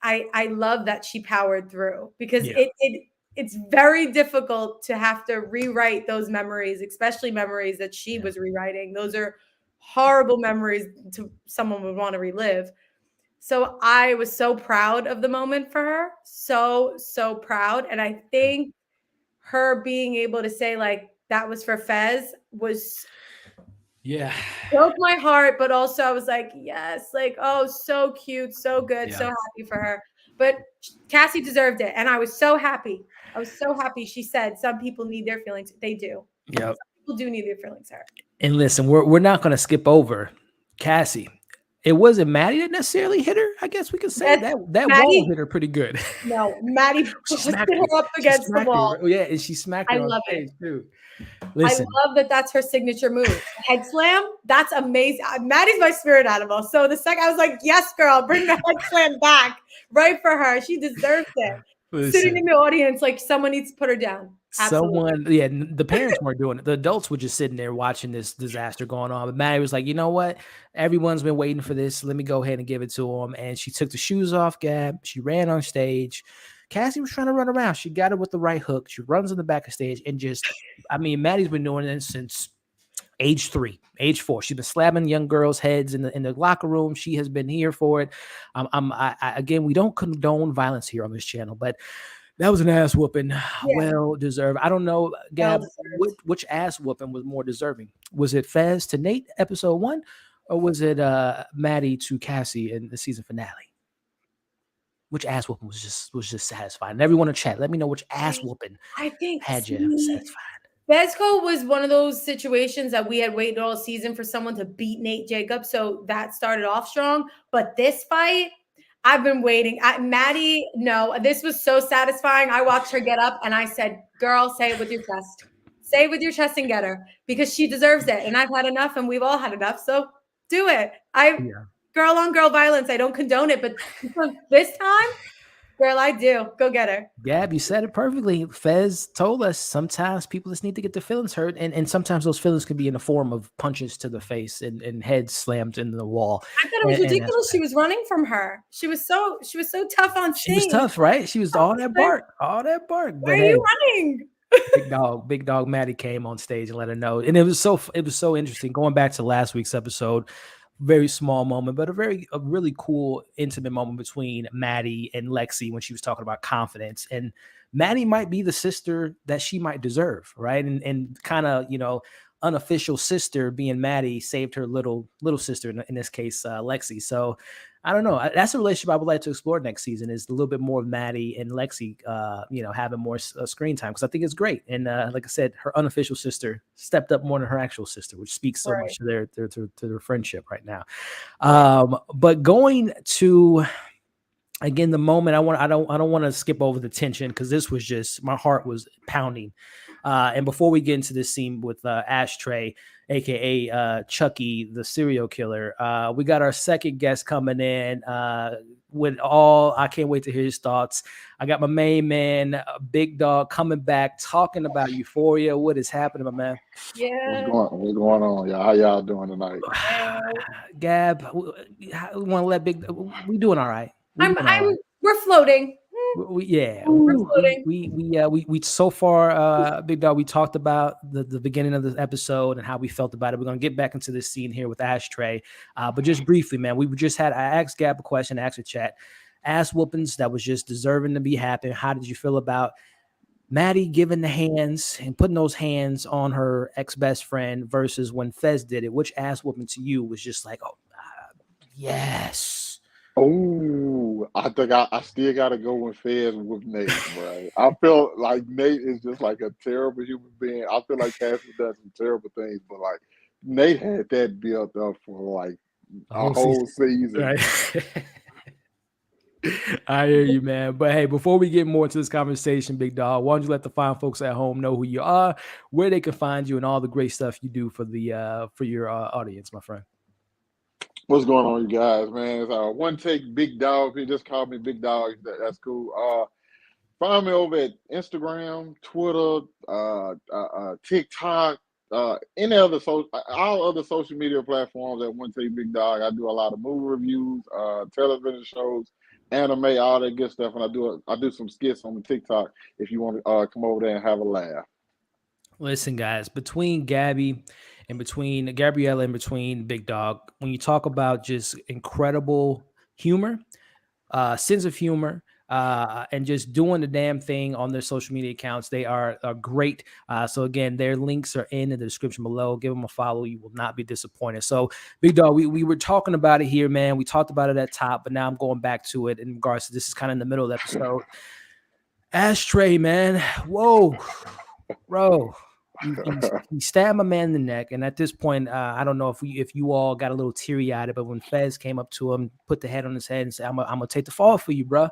I love that she powered through because Yeah. it's very difficult to have to rewrite those memories, especially memories that she Yeah. was rewriting. Those are horrible memories to someone would want to relive. So I was so proud of the moment for her. So proud. And I think her being able to say like that was for Fez was Yeah. broke my heart, but also I was like, yes, like, oh, so cute, so good, so Yeah. happy for her. But Cassie deserved it. And I was so happy. I was so happy. She said some people need their feelings. They do. Yep. Some people do need their feelings hurt. And listen, we're not going to skip over Cassie. It wasn't Maddie that necessarily hit her. I guess we could say Yes, that wall Maddie, hit her pretty good. no, Maddie She pushed smacked her. her up She against the smacked wall. her. Yeah, and she smacked I her on love it. stage too. I Listen, love that that's her signature move. Head slam, that's amazing. Maddie's my spirit animal. So the second I was like, yes, girl, bring the head slam back right for her. She deserves it. Sitting listen. in the audience, like someone needs to put her down. Absolutely. The parents weren't doing it. The adults were just sitting there watching this disaster going on. But Maddie was like, you know what? Everyone's been waiting for this. Let me go ahead and give it to them. And she took the shoes off Gab. She ran on stage. Cassie was trying to run around. She got it with the right hook. She runs in the back of stage and Maddie's been doing it since age 3, age 4. She's been slapping young girls' heads in the locker room. She has been here for it. Again, we don't condone violence here on this channel, but that was an ass whooping. Yeah. Well deserved. I don't know, Well Gab, deserved. which ass whooping was more deserving? Was it Fez to Nate episode 1, or was it Maddie to Cassie in the season finale? Which ass whooping was just satisfying? And everyone in chat, let me know which ass I whooping I think had you see, satisfied. Vesco was one of those situations that we had waited all season for someone to beat Nate Jacobs, so that started off strong. But this fight, I've been waiting. Maddie, no, this was so satisfying. I watched her get up, and I said, "Girl, say it with your chest. Say it with your chest and get her because she deserves it." And I've had enough, and we've all had enough. So do it. Yeah. Girl on girl violence. I don't condone it, but this time, girl, I do. Go get her. Gab, you said it perfectly. Fez told us sometimes people just need to get their feelings hurt, and sometimes those feelings can be in the form of punches to the face and heads slammed into the wall. I thought it was And that's ridiculous. what She happened. was running from her. She was so tough on She was stage. tough, right? She was I all was that like, bark, all that bark. why are But you hey, running? Big Dog Maddie came on stage and let her know. And it was so interesting. Going back to last week's episode, very small moment, but a really cool, intimate moment between Maddie and Lexi when she was talking about confidence. And Maddie might be the sister that she might deserve, right? And kind of, unofficial sister being Maddie saved her little sister in this case, Lexi. So I don't know. That's a relationship I would like to explore next season. Is a little bit more of Maddie and Lexi, having more screen time because I think it's great. And like I said, her unofficial sister stepped up more than her actual sister, which speaks so Right, much to their friendship right now. right. But going to again the moment I don't want to skip over the tension because this was just my heart was pounding. And before we get into this scene with Ashtray, aka Chucky, the serial killer, we got our second guest coming in. With all, I can't wait to hear his thoughts. I got my main man, Big Dog, coming back talking about Euphoria. What is happening, my man? Yeah. What's going on, y'all? How y'all doing tonight? Gab, we want to let We doing all right. We I'm doing all right. we're floating. Yeah, We're Ooh. floating. we so far, Big Dog. We talked about the beginning of the episode and how we felt about it. We're gonna get back into this scene here with Ashtray, but just briefly, man. I asked Gab a question, asked the chat, ass whoopings that was just deserving to be happening. How did you feel about Maddie giving the hands and putting those hands on her ex best friend versus when Fez did it? Which ass whooping to you was just like, oh, yes. Oh, I think I still gotta go with Fez with Nate, bro. I feel like Nate is just like a terrible human being. I feel like Cassie does some terrible things, but like Nate had that built up for like The a whole whole season, season. right? I hear you, man. But hey, before we get more into this conversation, Big Dog, why don't you let the fine folks at home know who you are, where they can find you, and all the great stuff you do for your audience, my friend. What's going on, you guys, man? It's one take Big Dog. He just called me Big Dog. That's cool. Find me over at Instagram, Twitter, TikTok, any other all other social media platforms at One Take Big Dog. I do a lot of movie reviews, television shows, anime, all that good stuff, and I do some skits on the TikTok if you want to come over there and have a laugh. Listen, guys, between Gabby and between Gabriella and between Big Dog, when you talk about just incredible humor, sense of humor, and just doing the damn thing on their social media accounts. They are great. So again, their links are in the description below. Give them a follow. You will not be disappointed. So Big Dog, we were talking about it here, man. We talked about it at top, but now I'm going back to it in regards to this is kind of in the middle of the episode. Ashtray, man. Whoa, bro. He stabbed my man in the neck, and at this point, I don't know if you all got a little teary eyed, but when Fez came up to him, put the head on his head, and said, I'm gonna take the fall for you, bro."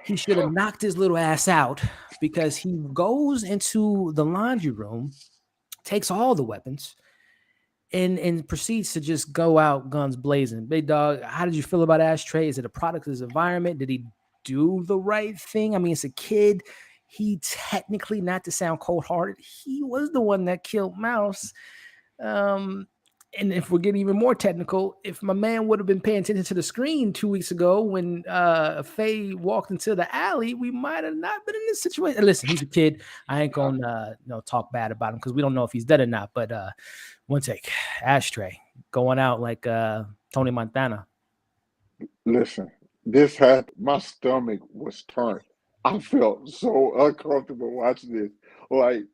He should have knocked his little ass out because he goes into the laundry room, takes all the weapons, and proceeds to just go out guns blazing. Big Dog, how did you feel about Ashtray? Is it a product of his environment? Did he do the right thing? I mean, it's a kid. He technically, not to sound cold hearted, he was the one that killed Mouse. Um, and if we're getting even more technical, if my man would have been paying attention to the screen 2 weeks ago when Faye walked into the alley, we might have not been in this situation. Listen, he's a kid. I ain't gonna talk bad about him because we don't know if he's dead or not. But one take, Ashtray going out like Tony Montana. Listen, this had my stomach was turned. I felt so uncomfortable watching this. Like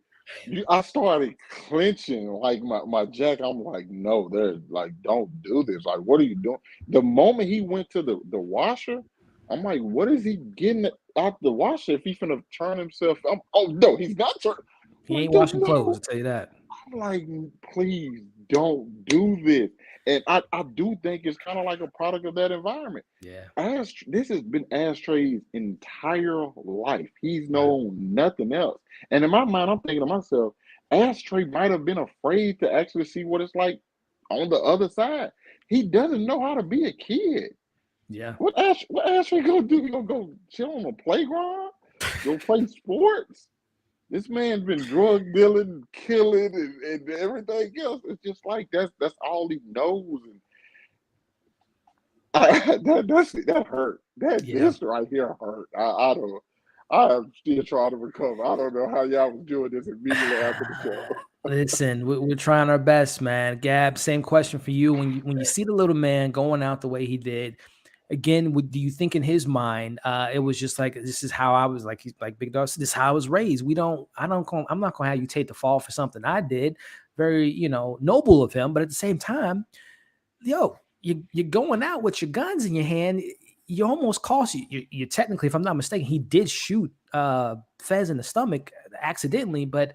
I started clenching like my jack. I'm like, no, they're like, don't do this. Like, what are you doing? The moment he went to the washer, I'm like, what is he getting out the washer if he's gonna turn himself? Oh no, he's not turning. He Like, ain't there's washing clothes, no. I'll tell you that. I'm like, please don't do this. And I do think it's kind of like a product of that environment. Yeah. This has been Ashtray's entire life. He's Right. known nothing else. And in my mind, I'm thinking to myself, Ashtray might have been afraid to actually see what it's like on the other side. He doesn't know how to be a kid. Yeah. What Ashtray gonna do? He gonna go chill on the playground? Go play sports? This man's been drug dealing, killing, and everything else. It's just like that's all he knows. And that hurt. That Yeah. this right here hurt. I don't. I am still trying to recover. I don't know how y'all was doing this immediately after the show. Listen, we're trying our best, man. Gab, same question for you. When you see the little man going out the way he did, again, do you think in his mind, it was just like, this is how I was, like, he's like Big Dog said, this is how I was raised. I'm not gonna have you take the fall for something I did. Very, noble of him, but at the same time, yo, you're going out with your guns in your hand. You almost cost you technically, if I'm not mistaken, he did shoot Fez in the stomach accidentally. But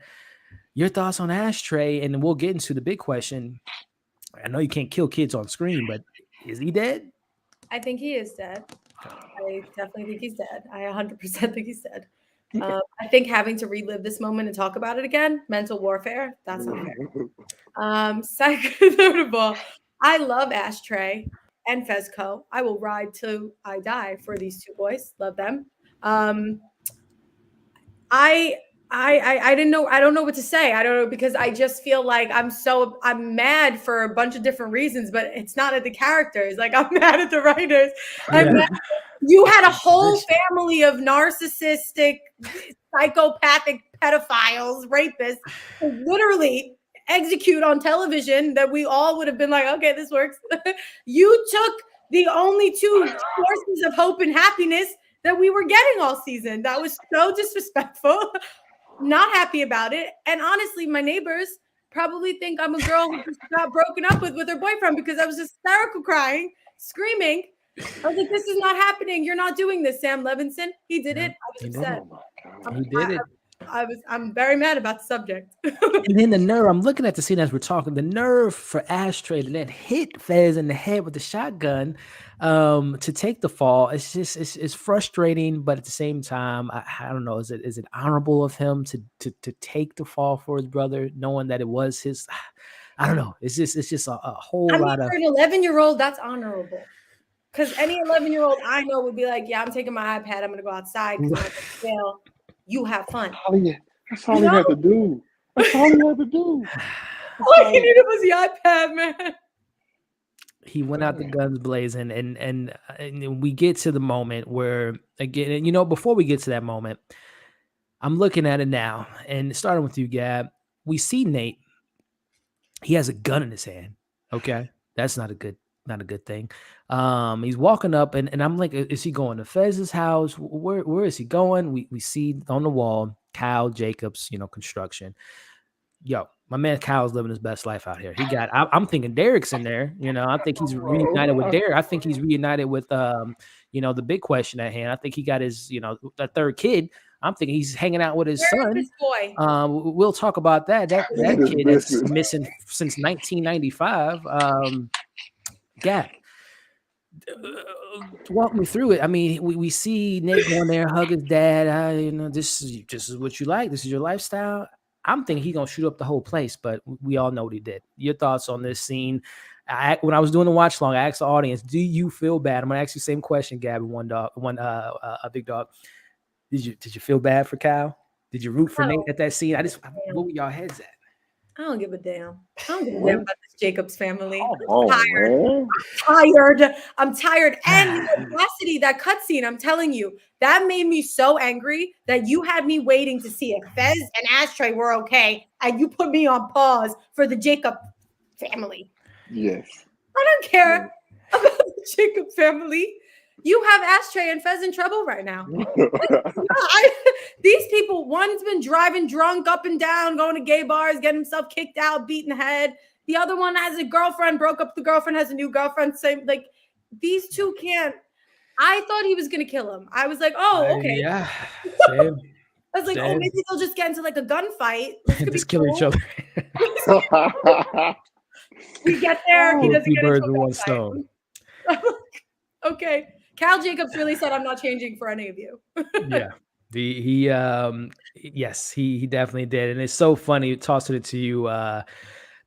your thoughts on Ashtray, and then we'll get into the big question. I know you can't kill kids on screen, but is he dead? I think he is dead. I definitely think he's dead. I 100% think he's dead. I think having to relive this moment and talk about it again, mental warfare, that's not fair. Second of all, I love Ashtray and Fezco. I will ride till I die for these two boys. Love them. I I didn't know. I don't know what to say. I don't know because I just feel like I'm mad for a bunch of different reasons, but it's not at the characters. Like I'm mad at the writers. I'm mad. You had a whole family of narcissistic, psychopathic pedophiles, rapists, who literally execute on television that we all would have been like, okay, this works. You took the only two sources of hope and happiness that we were getting all season. That was so disrespectful. Not happy about it. And honestly, my neighbors probably think I'm a girl who just got broken up with her boyfriend because I was hysterical crying, screaming. I was like, this is not happening. You're not doing this, Sam Levinson. He did it. I was upset. He did it. I'm very mad about the subject. And then the nerve, I'm looking at the scene as we're talking, the nerve for Ashtray to then hit Fez in the head with the shotgun to take the fall. It's just, it's frustrating, but at the same time, I don't know, is it honorable of him to take the fall for his brother, knowing that it was his, I don't know. It's just a whole lot of. For an 11-year-old, that's honorable. Because any 11-year-old I know would be like, yeah, I'm taking my iPad. I'm going to go outside because I'm going to fail. You have fun. That's all he had to do. That's all he had to do. All he needed was the iPad, man. He went out the guns blazing, and we get to the moment where, again, before we get to that moment, I'm looking at it now, and starting with you, Gab, we see Nate. He has a gun in his hand. Okay, that's not a good thing. He's walking up, and I'm like, is he going to Fez's house? Where is he going? We see on the wall Kyle Jacobs, construction. Yo, my man Kyle's living his best life out here. I'm thinking Derek's in there. I think he's reunited with Derek. I think he's reunited with the big question at hand. I think he got his, that third kid. I'm thinking he's hanging out with his son. Boy. We'll talk about that kid that's missing since 1995. Gab, walk me through it. I mean, we see Nick going there, hug his dad. This is what you like. This is your lifestyle. I'm thinking he's gonna shoot up the whole place, but we all know what he did. Your thoughts on this scene? When I was doing the watch long, I asked the audience, "Do you feel bad?" I'm gonna ask you the same question, Gabby. A big dog. Did you feel bad for Kyle? Did you root for Nate at that scene? What were y'all heads at? I don't give a damn. I don't give a damn about this Jacobs family. I'm tired. And the audacity, that cutscene, I'm telling you, that made me so angry that you had me waiting to see if Fez and Ashtray were okay, and you put me on pause for the Jacob family. Yes. I don't care about the Jacob family. You have Ashtray and Fez in trouble right now. These people, one's been driving drunk up and down, going to gay bars, getting himself kicked out, beaten the head. The other one has a girlfriend, broke up with the girlfriend, has a new girlfriend. Same, like these two can't. I thought he was gonna kill him. I was like, oh, okay. Yeah, same. I was like, oh, Same. maybe they'll just get into like a gunfight. This could be Just kill each cool. other. We get there, he Kill doesn't two get into birds with a one gunfight. stone. Okay. Cal Jacobs really said, I'm not changing for any of you. Yeah. Yes, he definitely did. And it's so funny tossing it to you,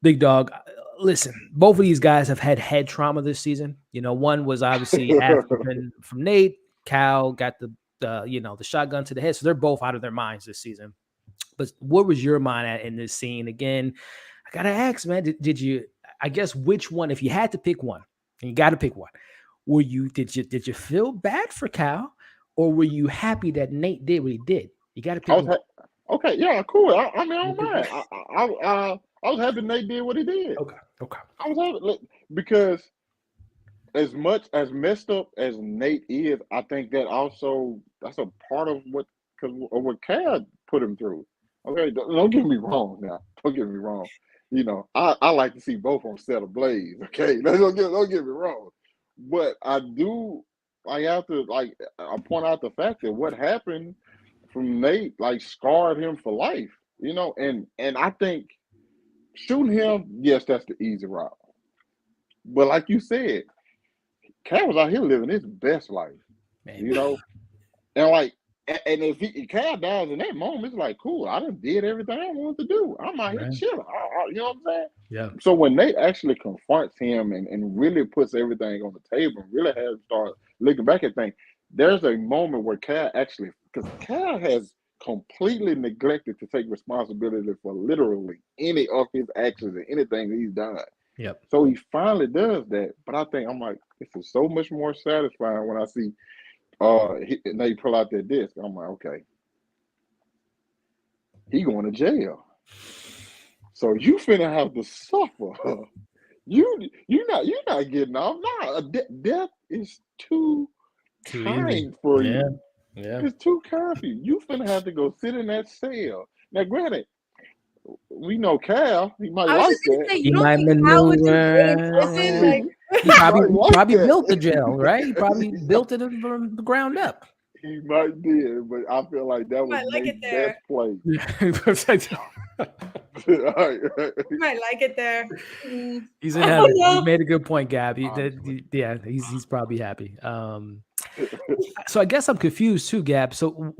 Big Dog. Listen, both of these guys have had head trauma this season. You know, one was obviously after from Nate. Cal got the the shotgun to the head. So they're both out of their minds this season. But what was your mind at in this scene? Again, I gotta ask, man, did you, I guess, which one, if you had to pick one, and you gotta pick one, did you feel bad for Cal, or were you happy that Nate did what he did? You gotta pick one. Okay, yeah, cool. I mean, I don't mind. I was happy Nate did what he did. Okay. I was happy because as much as messed up as Nate is, I think that's a part of what Cal put him through. Okay, don't get me wrong now. Don't get me wrong. You know, I like to see both of them set ablaze. Okay, don't get me wrong. But I have to I point out the fact that what happened from Nate scarred him for life. You know, and I think shooting him, yes, that's the easy route. But like you said, Cal was out here living his best life. Man. You know, and if Cal dies in that moment, it's like, cool, I done did everything I wanted to do. I'm out here chilling. You know what I'm saying? Yeah. So when Nate actually confronts him and really puts everything on the table and really has to start looking back at things, there's a moment where Cal actually, because Cal has completely neglected to take responsibility for literally any of his actions and anything he's done. Yep. So he finally does that. But I'm like, this is so much more satisfying when I see they pull out that disc. I'm like, okay, he going to jail. So you finna have to suffer. You're not getting off. Nah, death is too kind for you. Yeah. It's too kind for you. You finna have to go sit in that cell. Now, granted, we know Cal. He might like that. Say, you don't think Cal would do great in prison? Like, he probably built the jail, right? He probably built it from the ground up. He might did, but I feel like that was Nate's best play. You might like it there. He's in heaven. You made a good point, Gab. He's probably happy. So I guess I'm confused too, Gab. So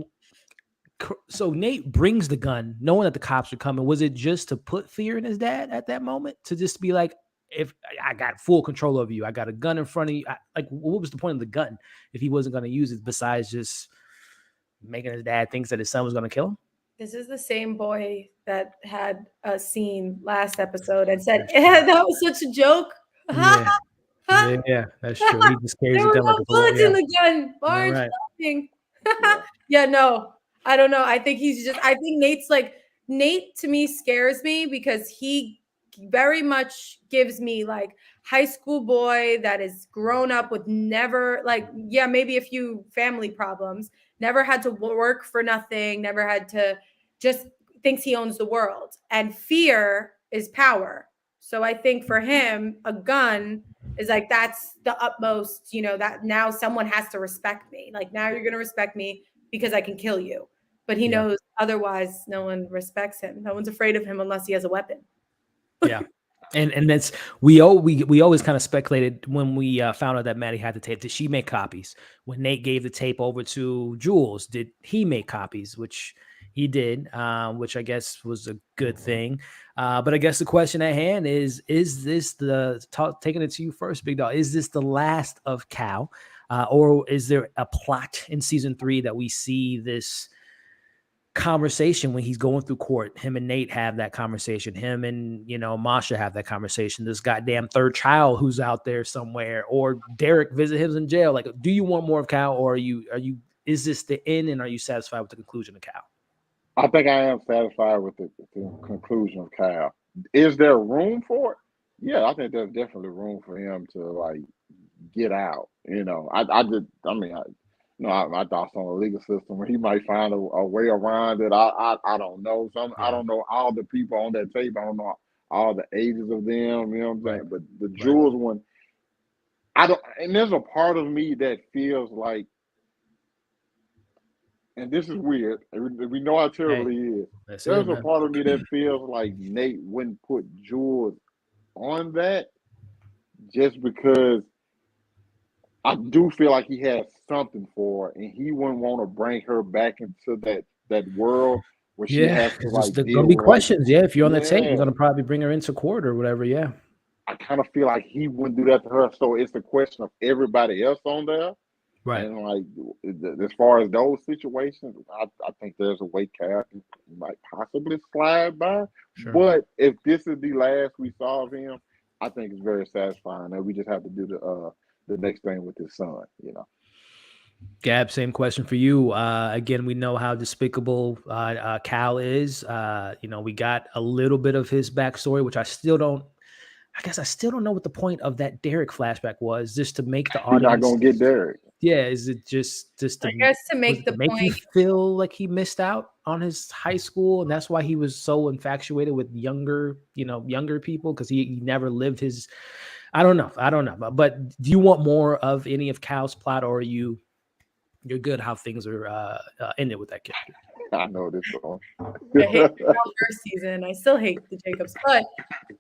Nate brings the gun, knowing that the cops are coming. Was it just to put fear in his dad at that moment? To just be like, if I got full control over you, I got a gun in front of you. What was the point of the gun if he wasn't going to use it besides just making his dad think that his son was going to kill him? This is the same boy that had a scene last episode and said, "Yeah, that was such a joke." Yeah, that's true. He just carries there it were down no like bullets in the gun. Orange nothing. Yeah, no, I don't know. I think Nate's Nate to me scares me because he very much gives me like high school boy that is grown up with never maybe a few family problems, never had to work for nothing, never had to, just thinks he owns the world, and fear is power. So I think for him, a gun is that's the utmost, that now someone has to respect me. Like, now you're going to respect me because I can kill you. But he knows otherwise no one respects him. No one's afraid of him unless he has a weapon. Yeah. And that's, we always kind of speculated when we found out that Maddie had the tape. Did she make copies? When Nate gave the tape over to Jules, did he make copies? Which he did, which I guess was a good thing. But I guess the question at hand is this taking it to you first, Big Dog, is this the last of Cal? Or is there a plot in season 3 that we see this conversation when he's going through court? Him and Nate have that conversation. Him and Masha have that conversation. This goddamn third child who's out there somewhere, or Derek visit him in jail. Like, do you want more of Cal, or is this the end, and are you satisfied with the conclusion of Cal? I think I am satisfied with the conclusion of Cal. Is there room for it? Yeah, I think there's definitely room for him to get out. My thoughts on the legal system. He might find a way around it. I don't know. I Yeah. don't know all the people on that tape. I don't know all the ages of them. You know what I'm Right. saying? But the Right. Jules one, I don't. And there's a part of me that feels like, and this is weird. We know how terrible Hey, he is. that's it, There's a man. part of me that feels like Nate wouldn't put Jules on that just because I do feel like he has something for her, and he wouldn't want to bring her back into that world where she Yeah, has to because like there's deal gonna be with like, questions. Yeah, if you're on the tape, you're yeah. gonna probably bring her into court or whatever. Yeah. I kind of feel like he wouldn't do that to her. So it's a question of everybody else on there, Right. and like as far as those situations, I think there's a way Cal can might possibly slide by. Sure. But if this is the last we saw of him, I think it's very satisfying, and we just have to do the next thing with his son. Gab, same question for you. Again, we know how despicable Cal is. We got a little bit of his backstory, which I still don't. I guess I still don't know what the point of that Derek flashback was. Just to make the You're not audience. gonna get Derek. Yeah, is it just I to guess to was make it the to make you point. feel like he missed out on his high school, and that's why he was so infatuated with younger people because he never lived his. I don't know. But do you want more of any of Cal's plot, or you're good how things are ended with that character? I know this one. I hate Cal first season. I still hate the Jacobs, but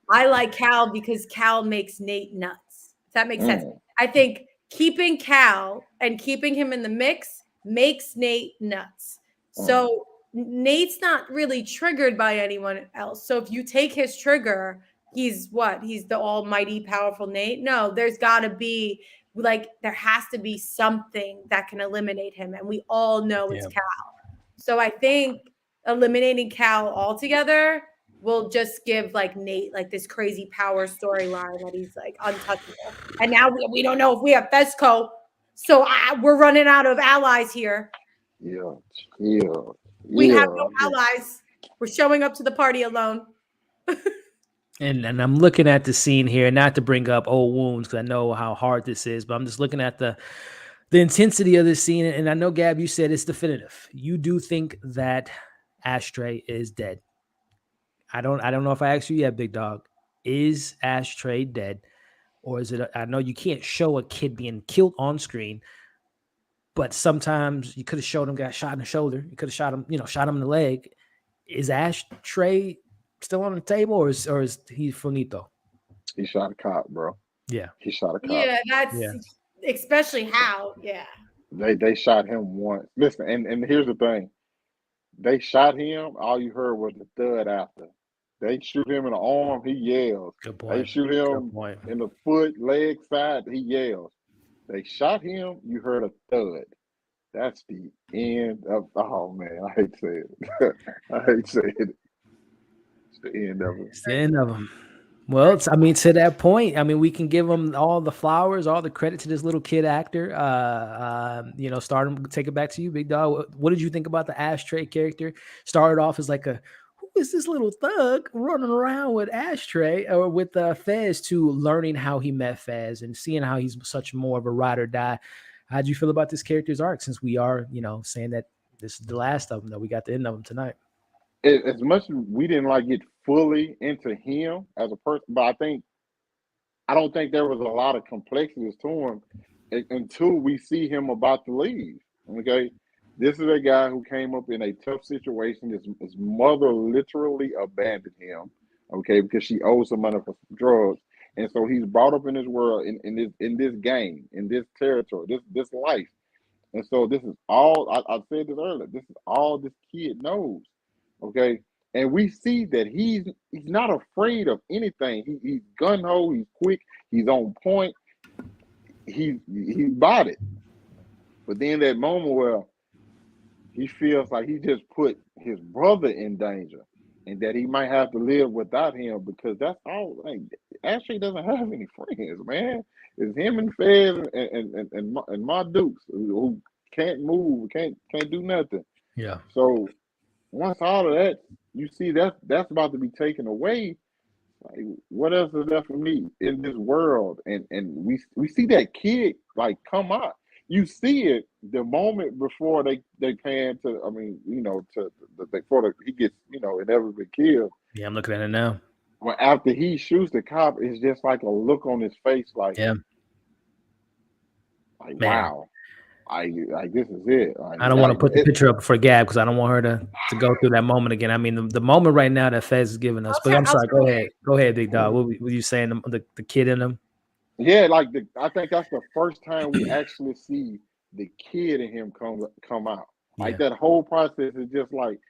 I like Cal because Cal makes Nate nuts. Does that make sense? Mm, I think keeping Cal and keeping him in the mix makes Nate nuts. mm. So Nate's not really triggered by anyone else. So if you take his trigger, he's what? He's the almighty powerful Nate? No, there's got to be there has to be something that can eliminate him. And we all know it's Yeah. Cal. So I think eliminating Cal altogether will just give Nate this crazy power storyline that he's untouchable. And now we don't know if we have Fesco, so we're running out of allies here. Yeah, yeah, We have yeah. no allies. We're showing up to the party alone. And I'm looking at the scene here, not to bring up old wounds because I know how hard this is, but I'm just looking at the intensity of this scene. And I know, Gab, you said it's definitive. You do think that Ashtray is dead. I don't know if I asked you yet, big dog. Is Ashtray dead? Or is it I know you can't show a kid being killed on screen, but sometimes you could have showed him got shot in the shoulder. You could have shot him, shot him in the leg. Is Ashtray still on the table or is he finito? He shot a cop, bro. Yeah. He shot a cop. Yeah, that's Yeah. especially how. Yeah. They shot him once. Listen, and here's the thing. They shot him. All you heard was the thud after. They shoot him in the arm. He yells. Good They point. shoot Good him point. in the foot, leg, side. He yells. They shot him. You heard a thud. That's the end of. Oh man, I hate to say it. I hate to say it. It's the end of it. It's the end of them. Well, to that point, we can give him all the flowers, all the credit to this little kid actor. Stardom, take it back to you, big dog. What did you think about the Ashtray character? Started off as who is this little thug running around with Ashtray or with Fez to learning how he met Fez and seeing how he's such more of a ride or die. How do you feel about this character's arc since we are, saying that this is the last of them, that we got the end of them tonight? As much as we didn't get fully into him as a person, but I don't think there was a lot of complexities to him until we see him about to leave. Okay, this is a guy who came up in a tough situation. His mother literally abandoned him. Okay, because she owes him money for drugs, and so he's brought up in this world, in this game, in this territory, this life. And so this is all I said this earlier. This is all this kid knows. Okay. And we see that he's not afraid of anything. He's gun ho, he's quick, he's on point, he's bought it. But then that moment where he feels like he just put his brother in danger and that he might have to live without him because that's all Ashley doesn't have any friends, man. It's him and Fez and my Dukes who can't move, can't do nothing. Yeah. So once all of that, you see that's about to be taken away. Like, what else is there for me in this world? And we see that kid like come out. You see it the moment before they pan to. I mean, to before he gets inevitably killed. Yeah, I'm looking at it now. Well, after he shoots the cop, it's just like a look on his face, Yeah, like man. wow, like this is it. I don't want to put the picture up for Gab because I don't want her to go through that moment again. I mean, the moment right now that Fez is giving us. But I'm I'll sorry. turn Go away. ahead. Go ahead, big dog. What were you saying? The kid in him? Yeah, like I think that's the first time we actually see the kid in him come out. Like Yeah. that whole process is just like,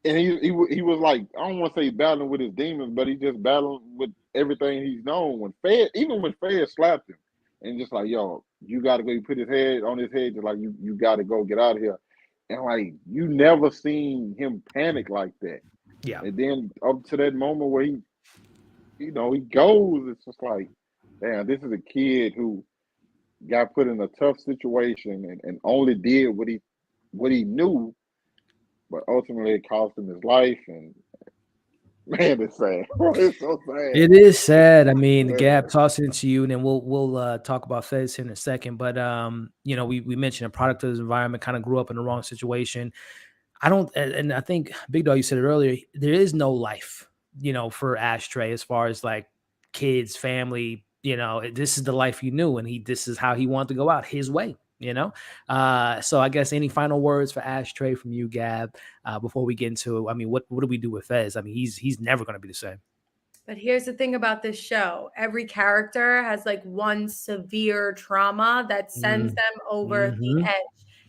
and he was like, I don't want to say battling with his demons, but he just battling with everything he's known. Even when Fed slapped him, and just like, yo, you got to go. You put his head on his head, just like you got to go get out of here. And like you never seen him panic like that. Yeah. And then up to that moment where he goes, it's just like, damn, this is a kid who got put in a tough situation and only did what he knew, but ultimately it cost him his life. And man, it's sad. It's so sad. It is sad. I mean, Gab, Man. toss it into you, and then we'll talk about Fez here in a second. But we mentioned a product of his environment, kind of grew up in the wrong situation. I don't, and I think Big Dog, you said it earlier. There is no life, for Ashtray as far as like kids, family. This is the life he knew, and this is how he wanted to go out his way. So I guess any final words for Ashtray from you, Gab, before we get into, I mean, what do we do with Fez? I mean, he's never going to be the same. But here's the thing about this show. Every character has like one severe trauma that sends Mm, them over the mhm. edge.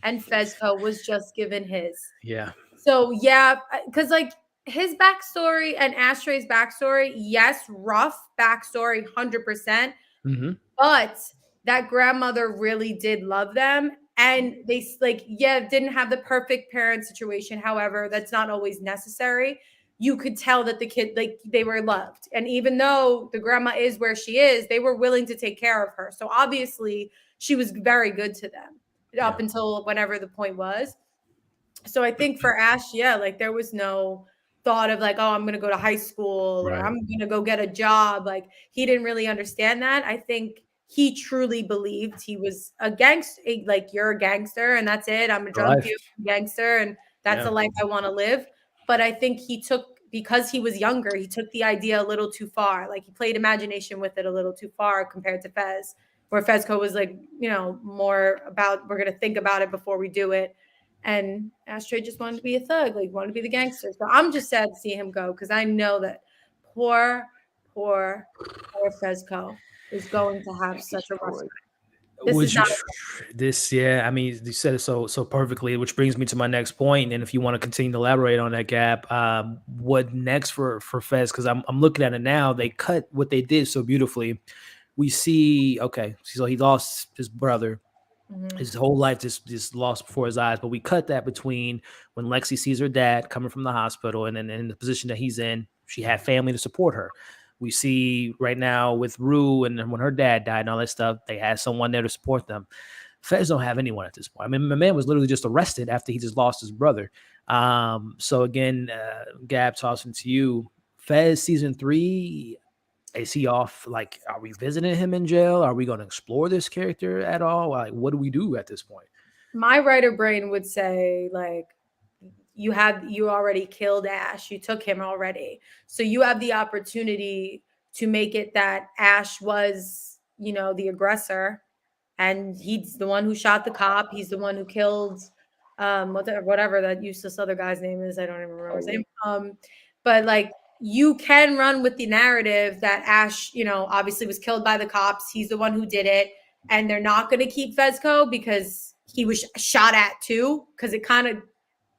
And Fezco was just given his. Yeah. So yeah, because like his backstory and Ashtray's backstory, yes, rough backstory, 100%. Mhm. But that grandmother really did love them. And they like, yeah, didn't have the perfect parent situation. However, that's not always necessary. You could tell that the kid, like, they were loved. And even though the grandma is where she is, they were willing to take care of her. So obviously, she was very good to them Yeah. up until whenever the point was. So I think for Ash, yeah, like there was no thought of like, oh, I'm gonna go to high school or Right. I'm gonna go get a job. Like he didn't really understand that. I think he truly believed he was a gangster, like you're a gangster and that's it. I'm a For drug life. dealer, gangster, and that's Yeah. the life I want to live. But I think he took because he was younger, he took the idea a little too far. Like he played imagination with it a little too far compared to Fez, where Fezco was like, more about we're gonna think about it before we do it. And Ashtray just wanted to be a thug, like wanted to be the gangster. So I'm just sad to see him go because I know that poor, poor, poor Fezco is going to have such a rough Destroyed. time. This is Would you not this yeah, I mean, you said it so perfectly, which brings me to my next point. And if you want to continue to elaborate on that, Gap, what next for Fez? Because I'm looking at it now. They cut what they did so beautifully. We see, okay, so he lost his brother. Mhm. His whole life just lost before his eyes. But we cut that between when Lexi sees her dad coming from the hospital, and then in the position that he's in, she had family to support her. We see right now with Rue and when her dad died and all that stuff, they had someone there to support them. Feds don't have anyone at this point. I mean, my man was literally just arrested after he just lost his brother. So again, Gab, tossing to you, Fez season 3. Is he off? Like, are we visiting him in jail? Are we going to explore this character at all? Like, what do we do at this point? My writer brain would say like you already killed Ash. You took him already. So you have the opportunity to make it that Ash was, the aggressor and he's the one who shot the cop. He's the one who killed whatever that useless other guy's name is. I don't even remember his name. But like you can run with the narrative that Ash, obviously was killed by the cops. He's the one who did it, and they're not going to keep Fezco because he was shot at too. Because it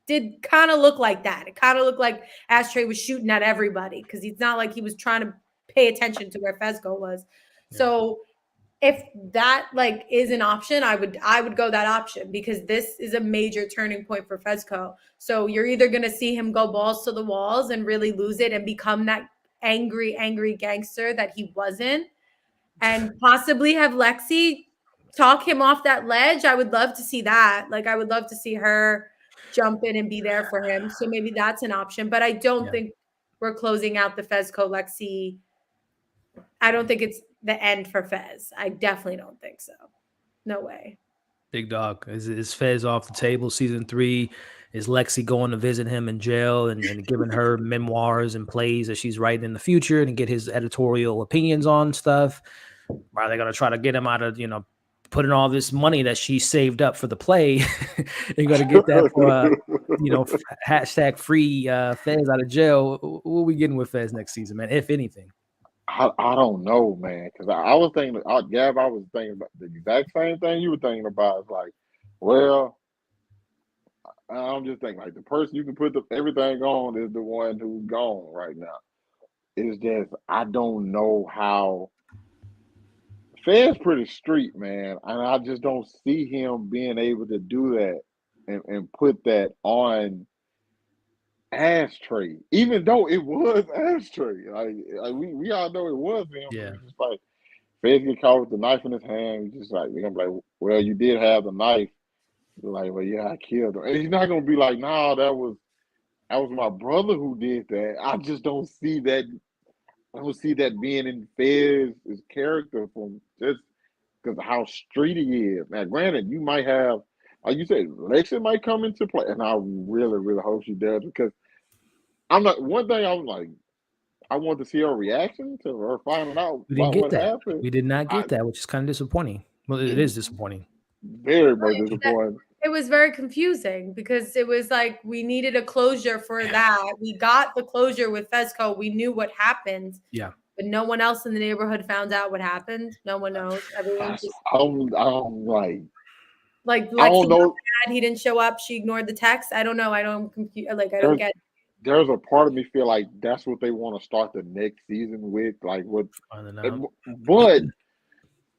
did kind of look like that. It kind of looked like Ashtray was shooting at everybody because he's not like he was trying to pay attention to where Fezco was. Yeah. So if that like is an option, I would go that option because this is a major turning point for Fezco. So you're either going to see him go balls to the walls and really lose it and become that angry gangster that he wasn't, and possibly have Lexi talk him off that ledge. I would love to see that. Like I would love to see her jump in and be there for him. So maybe that's an option, but I don't Yeah. think we're closing out the Fezco Lexi. I don't think it's the end for Fez. I definitely don't think so. No way. Big dog. Is Fez off the table? Season 3. Is Lexi going to visit him in jail and giving her memoirs and plays that she's writing in the future and get his editorial opinions on stuff? Or are they going to try to get him out of, putting all this money that she saved up for the play? They're going to get that for, hashtag free Fez out of jail. What are we getting with Fez next season, man, if anything? I don't know, man, because I was thinking, Gab, I was thinking about the exact same thing you were thinking about. It's like, well, I'm just thinking like the person you can put everything on is the one who's gone right now. It's just I don't know how. Fed's pretty street, man, and I just don't see him being able to do that and put that on Ashtray, even though it was Ashtray. Like we all know it was him. Yeah. It's just like Fed get caught with the knife in his hand. He's just like, I'm like, well, you did have the knife. You're like, well, yeah, I killed him. And he's not gonna be like, nah, that was my brother who did that. I just don't see that. I don't see that being in Fez's character from just because of how street he is. Now, granted, you might have, like you said, Lexi might come into play, and I really, really hope she does because I'm not. One thing I'm like, I want to see her reaction to her finding out We didn't about get what that. happened. We did not get that, which is kind of disappointing. Well, it is disappointing. Very much disappointing. It was very confusing because it was like we needed a closure for that. We got the closure with Fezco. We knew what happened. Yeah. But no one else in the neighborhood found out what happened. No one knows. Everyone just I'm like Lexi I don't know. Mad he didn't show up. She ignored the text. I don't know. I don't get. There's a part of me feel like that's what they want to start the next season with, like what. But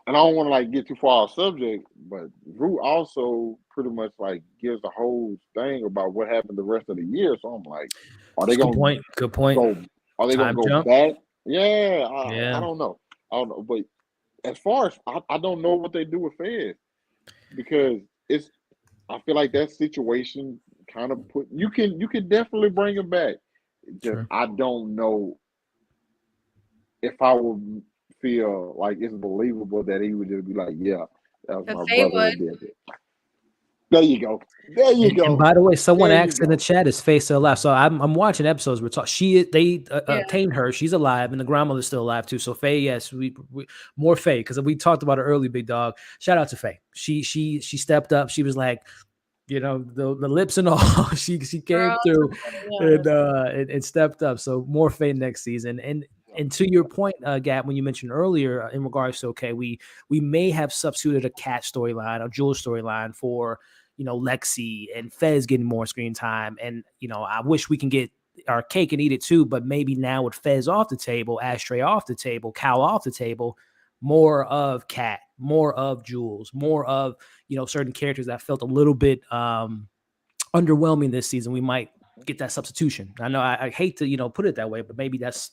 and I don't want to like get too far off subject, but Rue also pretty much like gives the whole thing about what happened the rest of the year. So I'm like, are they going to good point? Are they going to go back? Yeah, I don't know. But as far as I don't know what they do with Fed because I feel like that situation kind of you can definitely bring him back. Just I don't know if I would feel like it's believable that he would just be like, yeah, that was my brother who did it. There you go. And by the way, someone asked in the chat, "Is Faye still alive?" So I'm watching episodes. We're talking. They obtained her. She's alive, and the grandmother's still alive too. So Faye, yes, we more Faye because we talked about her early. Big dog. Shout out to Faye. She stepped up. She was like, the lips and all. she came through and stepped up. So more Faye next season. And to your point, Gab, when you mentioned earlier in regards to we may have substituted a Cat storyline, a Jules storyline for Lexi and Fez getting more screen time. And I wish we can get our cake and eat it too, but maybe now with Fez off the table, Ashtray off the table, Cal off the table, more of Cat, more of Jules, more of certain characters that felt a little bit underwhelming this season. We might get that substitution. I know I hate to put it that way, but maybe that's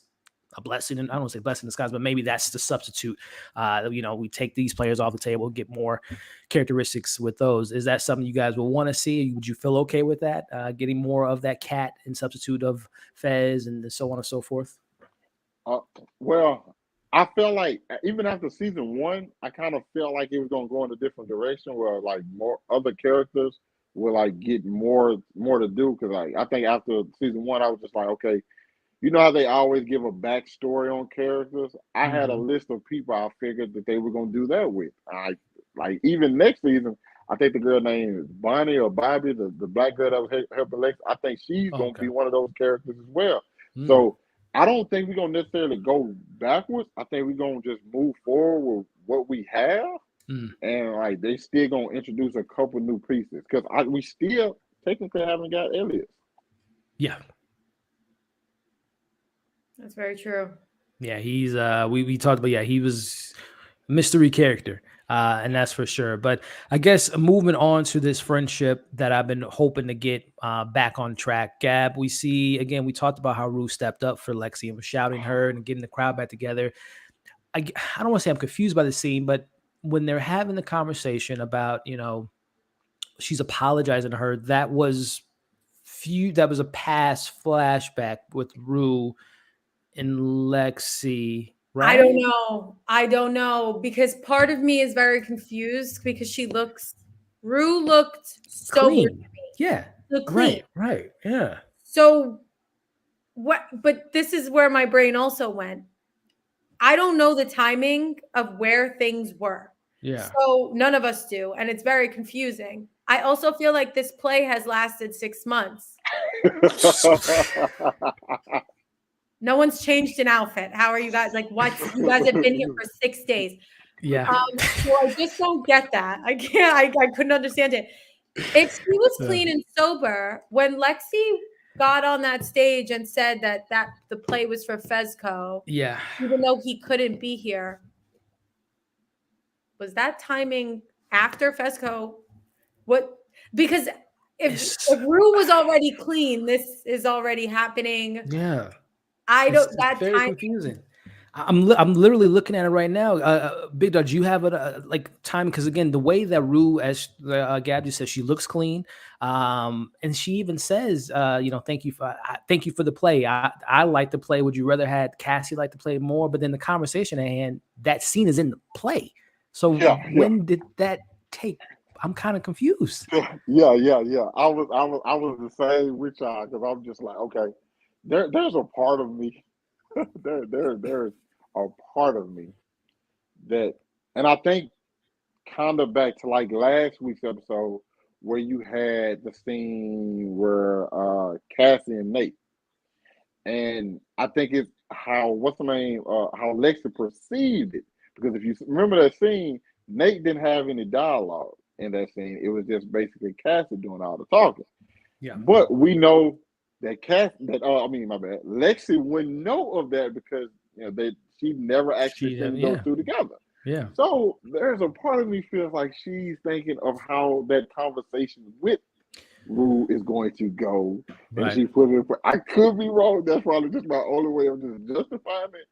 a blessing, and I don't want to say blessing in disguise, but maybe that's the substitute. We take these players off the table, get more characteristics with those. Is that something you guys will want to see? Would you feel okay with that? Getting more of that Cat in substitute of Fez and so on and so forth? Well, I felt like even after season 1, I kind of felt like it was going to go in a different direction where like more other characters will like get more to do. Because like I think after season 1, I was just like, okay. You know how they always give a backstory on characters? I had a list of people I figured that they were going to do that with. Like even next season, I think the girl named Bonnie or Bobby, the black girl that was helping Lex, I think she's going to be one of those characters as well. So I don't think we're going to necessarily go backwards. I think we're going to just move forward with what we have. And like they still going to introduce a couple new pieces because we still technically haven't got Elliot. Yeah. That's very true. Yeah, he's we talked about he was a mystery character, and that's for sure. But I guess moving on to this friendship that I've been hoping to get back on track. Gab, we see again. We talked about how Rue stepped up for Lexi and was shouting her and getting the crowd back together. I don't want to say I'm confused by the scene, but when they're having the conversation about she's apologizing to her, that was was a past flashback with Rue and Lexi, right? I don't know because part of me is very confused because Rue looked sober to Clean. me, Yeah. looked clean. Right. Yeah. So what? But this is where my brain also went. I don't know the timing of where things were. Yeah. So none of us do. And it's very confusing. I also feel like this play has lasted 6 months. No one's changed an outfit. How are you guys? Like, what? You guys have been here for 6 days. Yeah. So I just don't get that. I can't, I couldn't understand it. If she was Yeah. clean and sober, when Lexi got on that stage and said that the play was for Fezco, Yeah. even though he couldn't be here, was that timing after Fesco? What? Because if Rue was already clean, this is already happening. Yeah. I don't. It's That very timing. confusing. I'm literally looking at it right now. Big Dog, do you have it like time? Because again, the way that Rue, as Gabby says, she looks clean, and she even says, thank you for the play. I like the play. Would you rather had Cassie like to play more? But then the conversation at hand, that scene is in the play. So when did that take? I'm kind of confused. Yeah. I was the same with y'all because I'm just like, okay, there's a part of me, there's a part of me that, and I think kind of back to like last week's episode where you had the scene where Cassie and Nate, and I think it's how what's the name, how Lexi perceived it, because if you remember that scene, Nate didn't have any dialogue in that scene. It was just basically Cassie doing all the talking. Yeah. But we know that I mean, my bad, Lexi wouldn't know of that because she never actually seen those two together. Yeah. So there's a part of me feels like she's thinking of how that conversation with Rue is going to go, and she put it. I could be wrong. That's probably just my only way of just justifying it,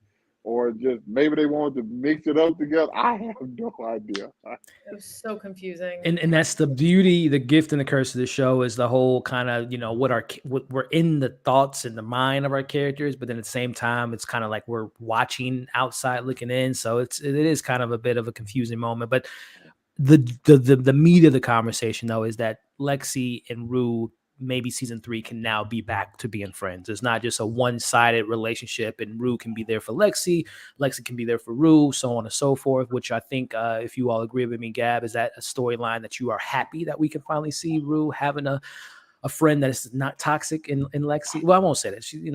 or just maybe they wanted to mix it up together. I have no idea. It was so confusing. And that's the beauty, the gift and the curse of the show is the whole kind of, what we're in the thoughts and the mind of our characters, but then at the same time, it's kind of like we're watching outside looking in. So it is kind of a bit of a confusing moment, but the meat of the conversation though is that Lexi and Rue, maybe season 3 can now be back to being friends. It's not just a one-sided relationship, and Rue can be there for Lexi can be there for Rue, so on and so forth, which I think, if you all agree with me, Gab, is that a storyline that you are happy that we can finally see Rue having a friend that is not toxic in Lexi? Well, I won't say that. She,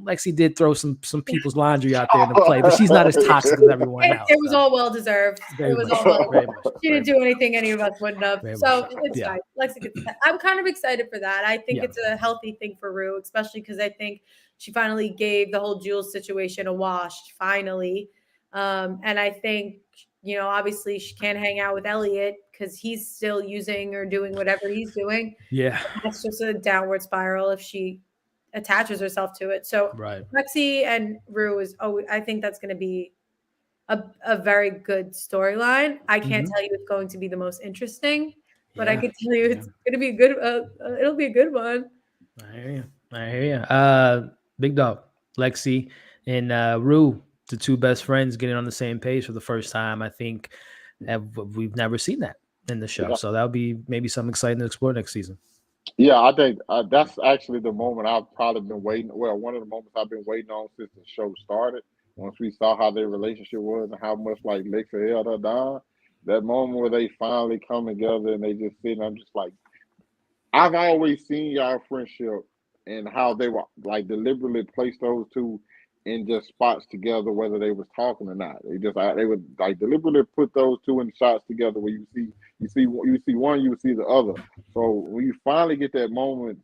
Lexi did throw some people's laundry out there in the play, but she's not as toxic as everyone else. It was all well deserved. Very It was much, all very much. She didn't do anything any of us wouldn't have. Very So much so. it's Yeah. fine. Lexi gets that. I'm kind of excited for that. I think Yeah. it's a healthy thing for Rue, especially because I think she finally gave the whole Jules situation a wash, finally. And I think, obviously she can't hang out with Elliot because he's still using or doing whatever he's doing. Yeah. That's just a downward spiral if she attaches herself to it. So Right. Lexi and Rue I think that's going to be a very good storyline. I can't tell you it's going to be the most interesting, but I can tell you it's going to be a good. It'll be a good one. I hear you. Big Dog, Lexi, and Rue, the two best friends getting on the same page for the first time. I think we've never seen that in the show, so that'll be maybe something exciting to explore next season. Yeah, I think that's actually the moment I've probably been waiting. Well, one of the moments I've been waiting on since the show started. Once we saw how their relationship was and how much like Lexa held her down, that moment where they finally come together and they just sit, and I'm just like, I've always seen y'all friendship and how they were like deliberately placed those two in just spots together, whether they was talking or not. They would like deliberately put those two in shots together where you see one, you see the other. So when you finally get that moment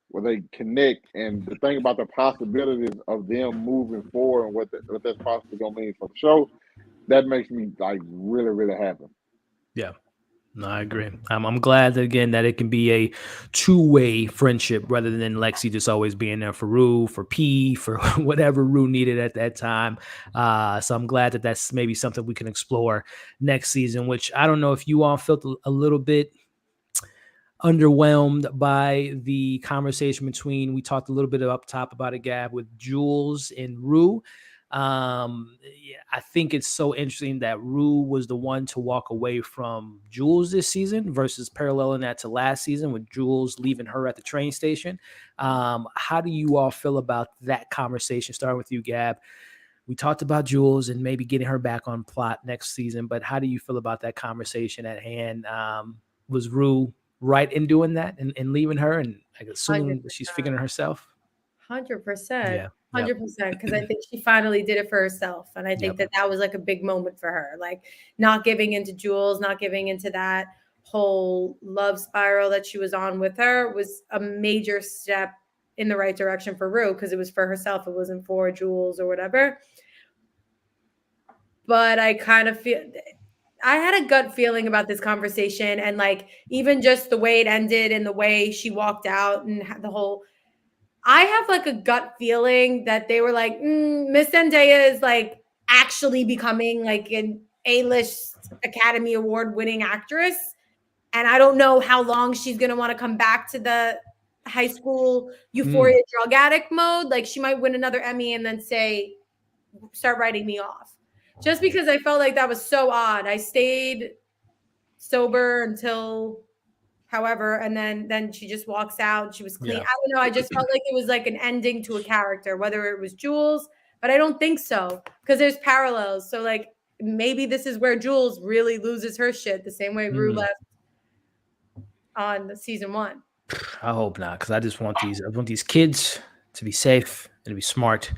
where they connect, and the thing about the possibilities of them moving forward and what that's possibly gonna mean for the show, that makes me like really really happy. Yeah. No, I agree. I'm glad that again that it can be a two-way friendship rather than Lexi just always being there for Rue, for P, for whatever Rue needed at that time. So I'm glad that that's maybe something we can explore next season. Which I don't know if you all felt a little bit underwhelmed by the conversation between, we talked a little bit up top about it, Gab, with Jules and Rue. Yeah, I think it's so interesting that Rue was the one to walk away from Jules this season versus paralleling that to last season with Jules leaving her at the train station. How do you all feel about that conversation? Starting with you, Gab. We talked about Jules and maybe getting her back on plot next season, but how do you feel about that conversation at hand? Was Rue right in doing that and leaving her, and like, assuming that she's 100%. figuring herself? 100%. Yeah. Yep. 100%. Because I think she finally did it for herself. And I think Yep. that was like a big moment for her. Like not giving into Jules, not giving into that whole love spiral that she was on with her was a major step in the right direction for Rue because it was for herself. It wasn't for Jules or whatever. But I kind of feel I had a gut feeling about this conversation and like even just the way it ended and the way she walked out and the whole I have like a gut feeling that they were like, Miss Zendaya is like actually becoming like an A-list Academy Award winning actress. And I don't know how long she's going to want to come back to the high school Euphoria drug addict mode. Like she might win another Emmy and then say, start writing me off. Just because I felt like that was so odd. I stayed sober until however, and then she just walks out. She was clean. Yeah. I don't know. I just felt like it was like an ending to a character, whether it was Jules, but I don't think so because there's parallels. So like maybe this is where Jules really loses her shit the same way Rue left on the season 1. I hope not, because I want these kids to be safe and to be smart.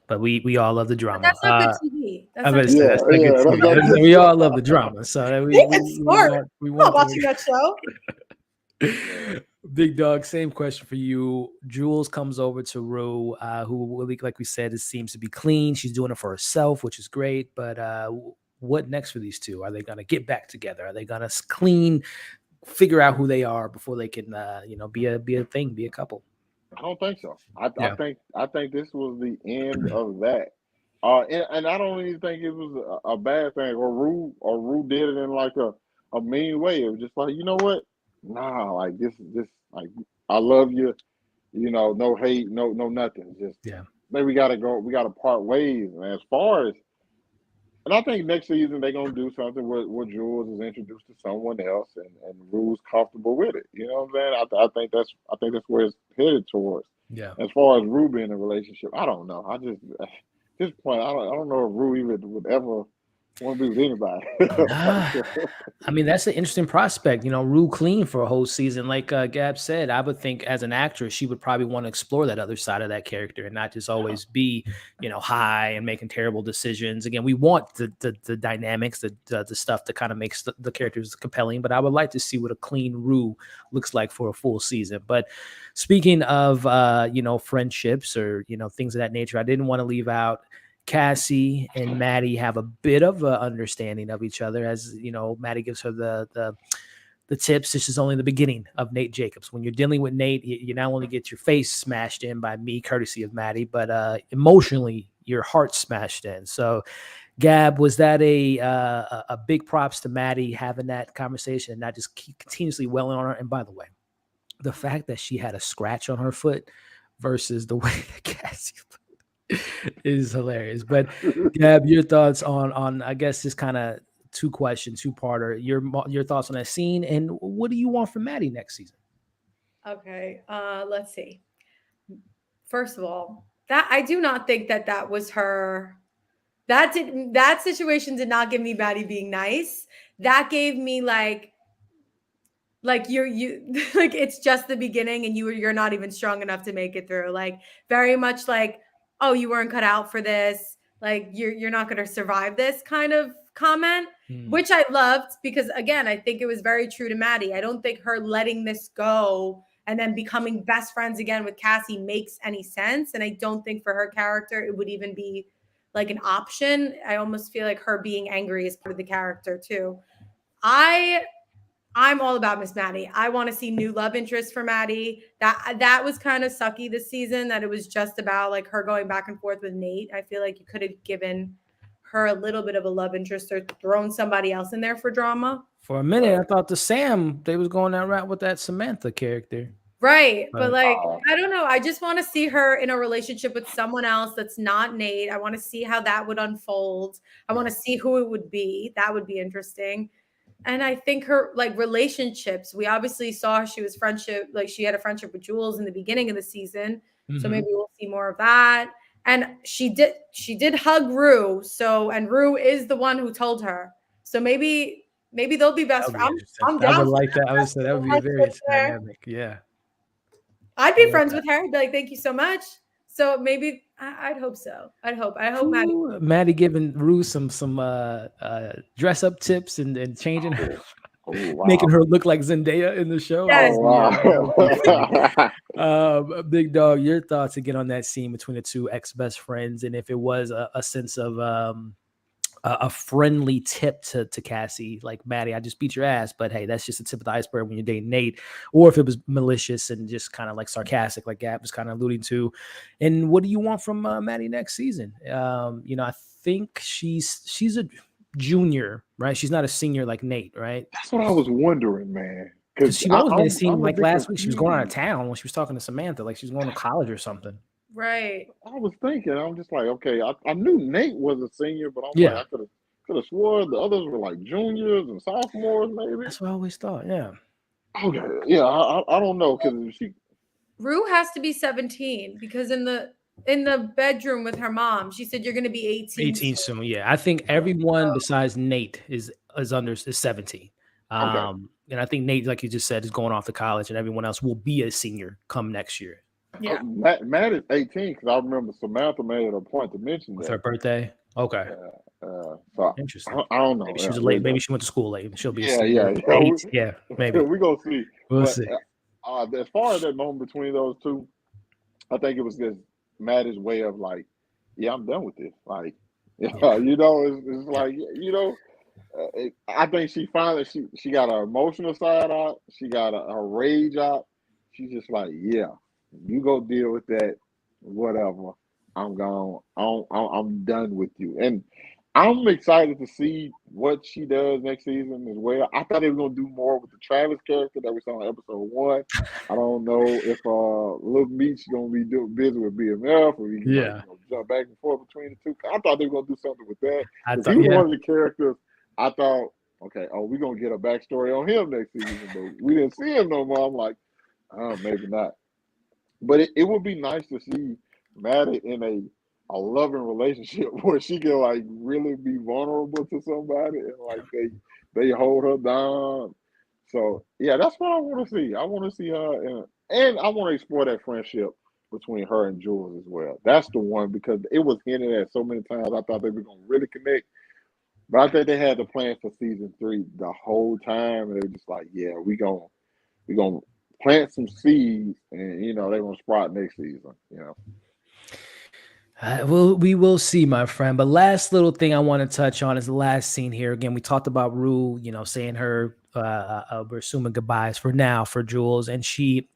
But we all love the But drama. that's not good TV. That's I not bet good say Yeah, that's not good yeah, that's TV. not good. We all love the drama, so It's smart. we I'm not want watching that show. Big Dog, same question for you. Jules comes over to Rue, who really, like we said, it seems to be clean. She's doing it for herself, which is great. But what next for these two? Are they going to get back together? Are they going to clean, figure out who they are before they can, be a thing, be a couple? I don't think so. I Yeah. think this was the end of that. And I don't even think it was a bad thing. Or Rue did it in like a mean way. It was just like, you know what? Nah, like this like I love you. No hate, no nothing. Just Yeah. maybe we gotta go. We gotta part ways. And as far as, and I think next season they're gonna do something where Jules is introduced to someone else and Rue's comfortable with it. You know what I'm saying? I think that's where it's headed towards. Yeah. As far as Rue being in a relationship, I don't know. I just at this point I don't know if Rue even would ever want to be with anybody. I mean, that's an interesting prospect. Rue clean for a whole season. Like Gab said, I would think as an actress, she would probably want to explore that other side of that character and not just always be, high and making terrible decisions. Again, we want the dynamics, the stuff that kind of makes the characters compelling. But I would like to see what a clean Rue looks like for a full season. But speaking of, friendships or, things of that nature, I didn't want to leave out Cassie and Maddie have a bit of an understanding of each other, as Maddie gives her the tips. This is only the beginning of Nate Jacobs. When you're dealing with Nate, you not only get your face smashed in by me, courtesy of Maddie, but emotionally your heart smashed in. So, Gab, was that a big props to Maddie having that conversation and not just keep continuously welling on her? And by the way, the fact that she had a scratch on her foot versus the way that Cassie is hilarious. But Gab, your thoughts on I guess this kind of two-parter. Your thoughts on that scene, and what do you want from Maddie next season? Okay, let's see. First of all, that I do not think that was her. That situation did not give me Maddie being nice. That gave me like you like it's just the beginning and you're not even strong enough to make it through. Like very much like, oh, you weren't cut out for this. Like you're not going to survive this kind of comment, which I loved because again, I think it was very true to Maddie. I don't think her letting this go and then becoming best friends again with Cassie makes any sense. And I don't think for her character it would even be like an option. I almost feel like her being angry is part of the character too. I'm all about Miss Maddie. I want to see new love interests for Maddie. That was kind of sucky this season that it was just about like her going back and forth with Nate. I feel like you could have given her a little bit of a love interest or thrown somebody else in there for drama. For a minute, I thought they was going that route with that Samantha character. Right. But But like, I don't know. I just want to see her in a relationship with someone else that's not Nate. I want to see how that would unfold. I want to see who it would be. That would be interesting. And I think her like relationships, we obviously saw she was friendship, like she had a friendship with Jules in the beginning of the season. So maybe we'll see more of that. And she did hug Rue. So and Rue is the one who told her. So maybe they'll be that best would be friends. interesting. I'm I would down for like that. I would say that would be very there. dynamic. Yeah. I'd I be like friends that. with her. I'd be like, thank you so much. So maybe I'd hope so. I hope Maddie. Ooh, Maddie giving Rue some dress up tips and changing her, Oh, oh wow. making her look like Zendaya in the show. Yes. Oh That would be funny. wow. Big dog, your thoughts again on that scene between the two ex best friends, and if it was a sense of a friendly tip to Cassie, like Maddie, I just beat your ass, but hey, that's just the tip of the iceberg when you're dating Nate, or if it was malicious and just kind of like sarcastic, like Gab was kind of alluding to. And what do you want from Maddie next season? I think she's a junior, right? She's not a senior like Nate, right? That's what I was wondering, man. Because Because she always made it seem I'm a like bit last week she was going out of confused. town when she was talking to Samantha, like she was going to college or something. Right. I was thinking, I'm just like, okay, I knew Nate was a senior, but I'm like, Yeah, I could have swore the others were like juniors and sophomores, maybe. that's what I always thought. Yeah. Okay, yeah, I don't know because she. Rue has to be 17 because in the bedroom with her mom, she said you're going to be 18 18 soon. soon. Yeah. I think everyone besides Nate is 17. Okay, And I think Nate, like you just said, is going off to college, and everyone else will be a senior come next year Yeah. Matt is 18 because I remember Samantha made it a point to mention with her that. birthday. Okay. So Interesting. I don't know. Maybe she Yeah, was late. Maybe she went to school late. She'll be a yeah, senior. yeah, Eight. yeah. Yeah, maybe. We gonna see. We'll But see. as far as that moment between those two, I think it was just Maddie's way of like, yeah, I'm done with this. Like, Yeah. it's Yeah. like, I think she finally she got her emotional side out. She got her rage out. She's just like, yeah, you go deal with that, whatever. I'm gone. I'm done with you. And I'm excited to see what she does next season as well. I thought they were gonna do more with the Travis character that we saw in episode 1. I don't know if Lil Meech's gonna be busy with BMF or he can like Yeah. jump back and forth between the two. I thought they were gonna do something with that I because he thought, was yeah. one of the characters. I thought, okay, we're gonna get a backstory on him next season, but we didn't see him no more. I'm like, maybe not. But it would be nice to see Maddie in a loving relationship where she can like really be vulnerable to somebody and like they hold her down. So yeah, that's what I want to see. I want to see her and I want to explore that friendship between her and Jules as well. That's the one because it was hinted at so many times. I thought they were gonna really connect, but I think they had the plan for season 3 the whole time, and they were just like, yeah, we gonna plant some seeds, and they're gonna sprout next season. We will see, my friend. But last little thing I want to touch on is the last scene here. Again, we talked about Rue, saying her we're assuming goodbyes for now for Jules, and she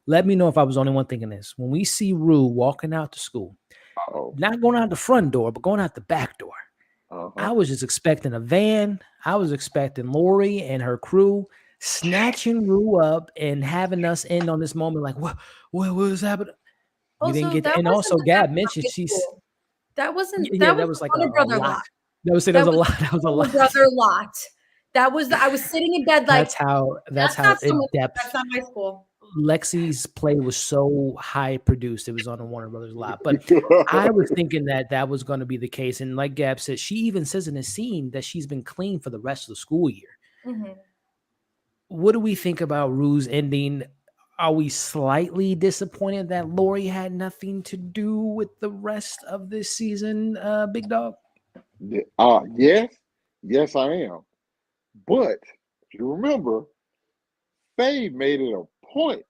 let me know if I was the only one thinking this. When we see Rue walking out to school, Oh, not going out the front door, but going out the back door, uh-huh. I was just expecting a van. I was expecting Lori and her crew snatching Rue up and having us end on this moment like, what was happening? We didn't Also, get that that. And wasn't also, the back Gab of mentioned high school. yeah, That that was was the like Warner a Brother lot. lot. That was That a was lot. the That was a Warner lot. Brother lot. I was sitting in bed like That's that's how not in someone depth that's not high school. Lexi's play was so high produced. It was on the Warner Brothers lot. But I was thinking that was going to be the case. And like Gab said, she even says in the scene that she's been clean for the rest of the school year. Mhm. What do we think about Rue's ending? Are we slightly disappointed that Lori had nothing to do with the rest of this season, Big Dog? Yes, I am. But if you remember, Faye made it a point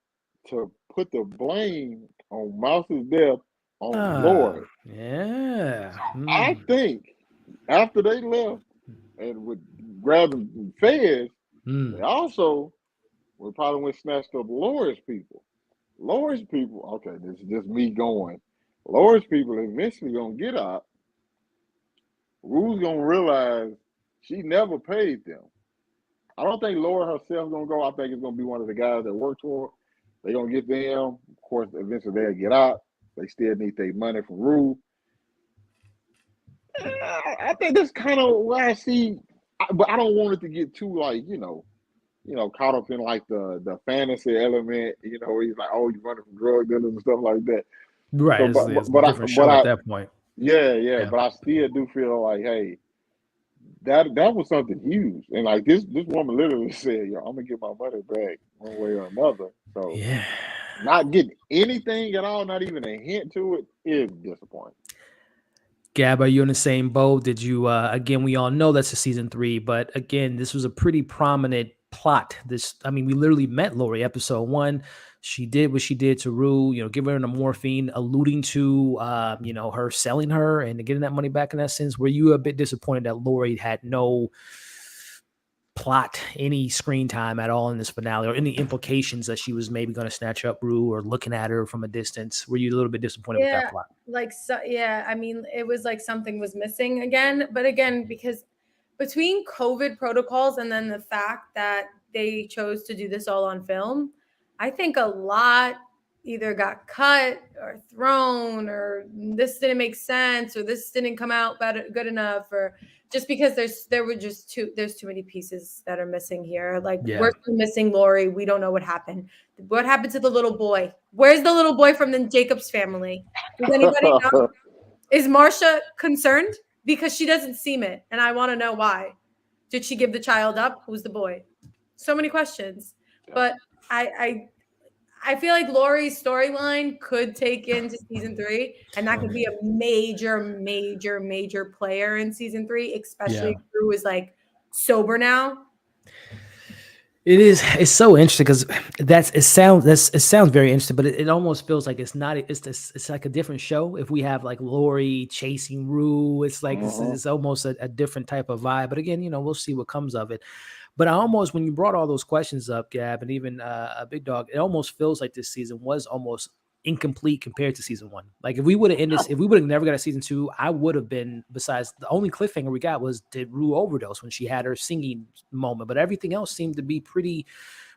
to put the blame on Mouse's death on Ah, Lori. yeah. I think after they left and with grabbing Fez, they also probably went snatched up Lori's people. Lori's people, okay, this is just me going. Lori's people eventually gonna get out. Rue's gonna realize she never paid them. I don't think Laura herself gonna go. I think it's gonna be one of the guys that work for her. They gonna get them. Of course, eventually they'll get out. They still need their money from Rue. I think that's kind of where I see, but I don't want it to get too like caught up in like the fantasy element. He's like, oh, you running from drug dealers and stuff like that. Right. So, It's a but I, different but show at I, that point. yeah, Yeah. but I still do feel like, hey, that was something huge, and like this woman literally said, yo, I'm gonna get my money back one way or another. So Yeah. not getting anything at all, not even a hint to it, is disappointing. Gab, are you in the same boat? Did you again, we all know that's a season 3, but again, this was a pretty prominent plot. We literally met Lori episode 1. She did what she did to Rue, give her the morphine, alluding to her selling her and getting that money back in that sense. Were you a bit disappointed that Lori had no plot, any screen time at all in this finale, or any implications that she was maybe going to snatch up Rue or looking at her from a distance? Were you a little bit disappointed with that Yeah, plot? I mean, it was like something was missing again, but again, because between COVID protocols and then the fact that they chose to do this all on film, I think a lot either got cut or thrown, or this didn't make sense, or this didn't come out good enough, or just because there's too many pieces that are missing here. Like, Yeah. we're still missing Lori. We don't know what happened. What happened to the little boy? Where's the little boy from the Jacobs family? Does anybody know? Is Marcia concerned? Because she doesn't seem it, and I want to know why. Did she give the child up? Who's the boy? So many questions. But I feel like Lori's storyline could take into season 3, and that could be a major, major, major player in season 3, especially if Drew is like sober now. It's so interesting because it sounds very interesting, but it almost feels like it's not. It's like a different show. If we have like Lori chasing Rue, it's like it's almost a different type of vibe. But again, we'll see what comes of it. But I almost, when you brought all those questions up, Gab, and even a Big Dog, it almost feels like this season was almost incomplete compared to season 1. Like if we would have never got a season 2, I would have been, besides the only cliffhanger we got was, did Rue overdose when she had her singing moment, but everything else seemed to be pretty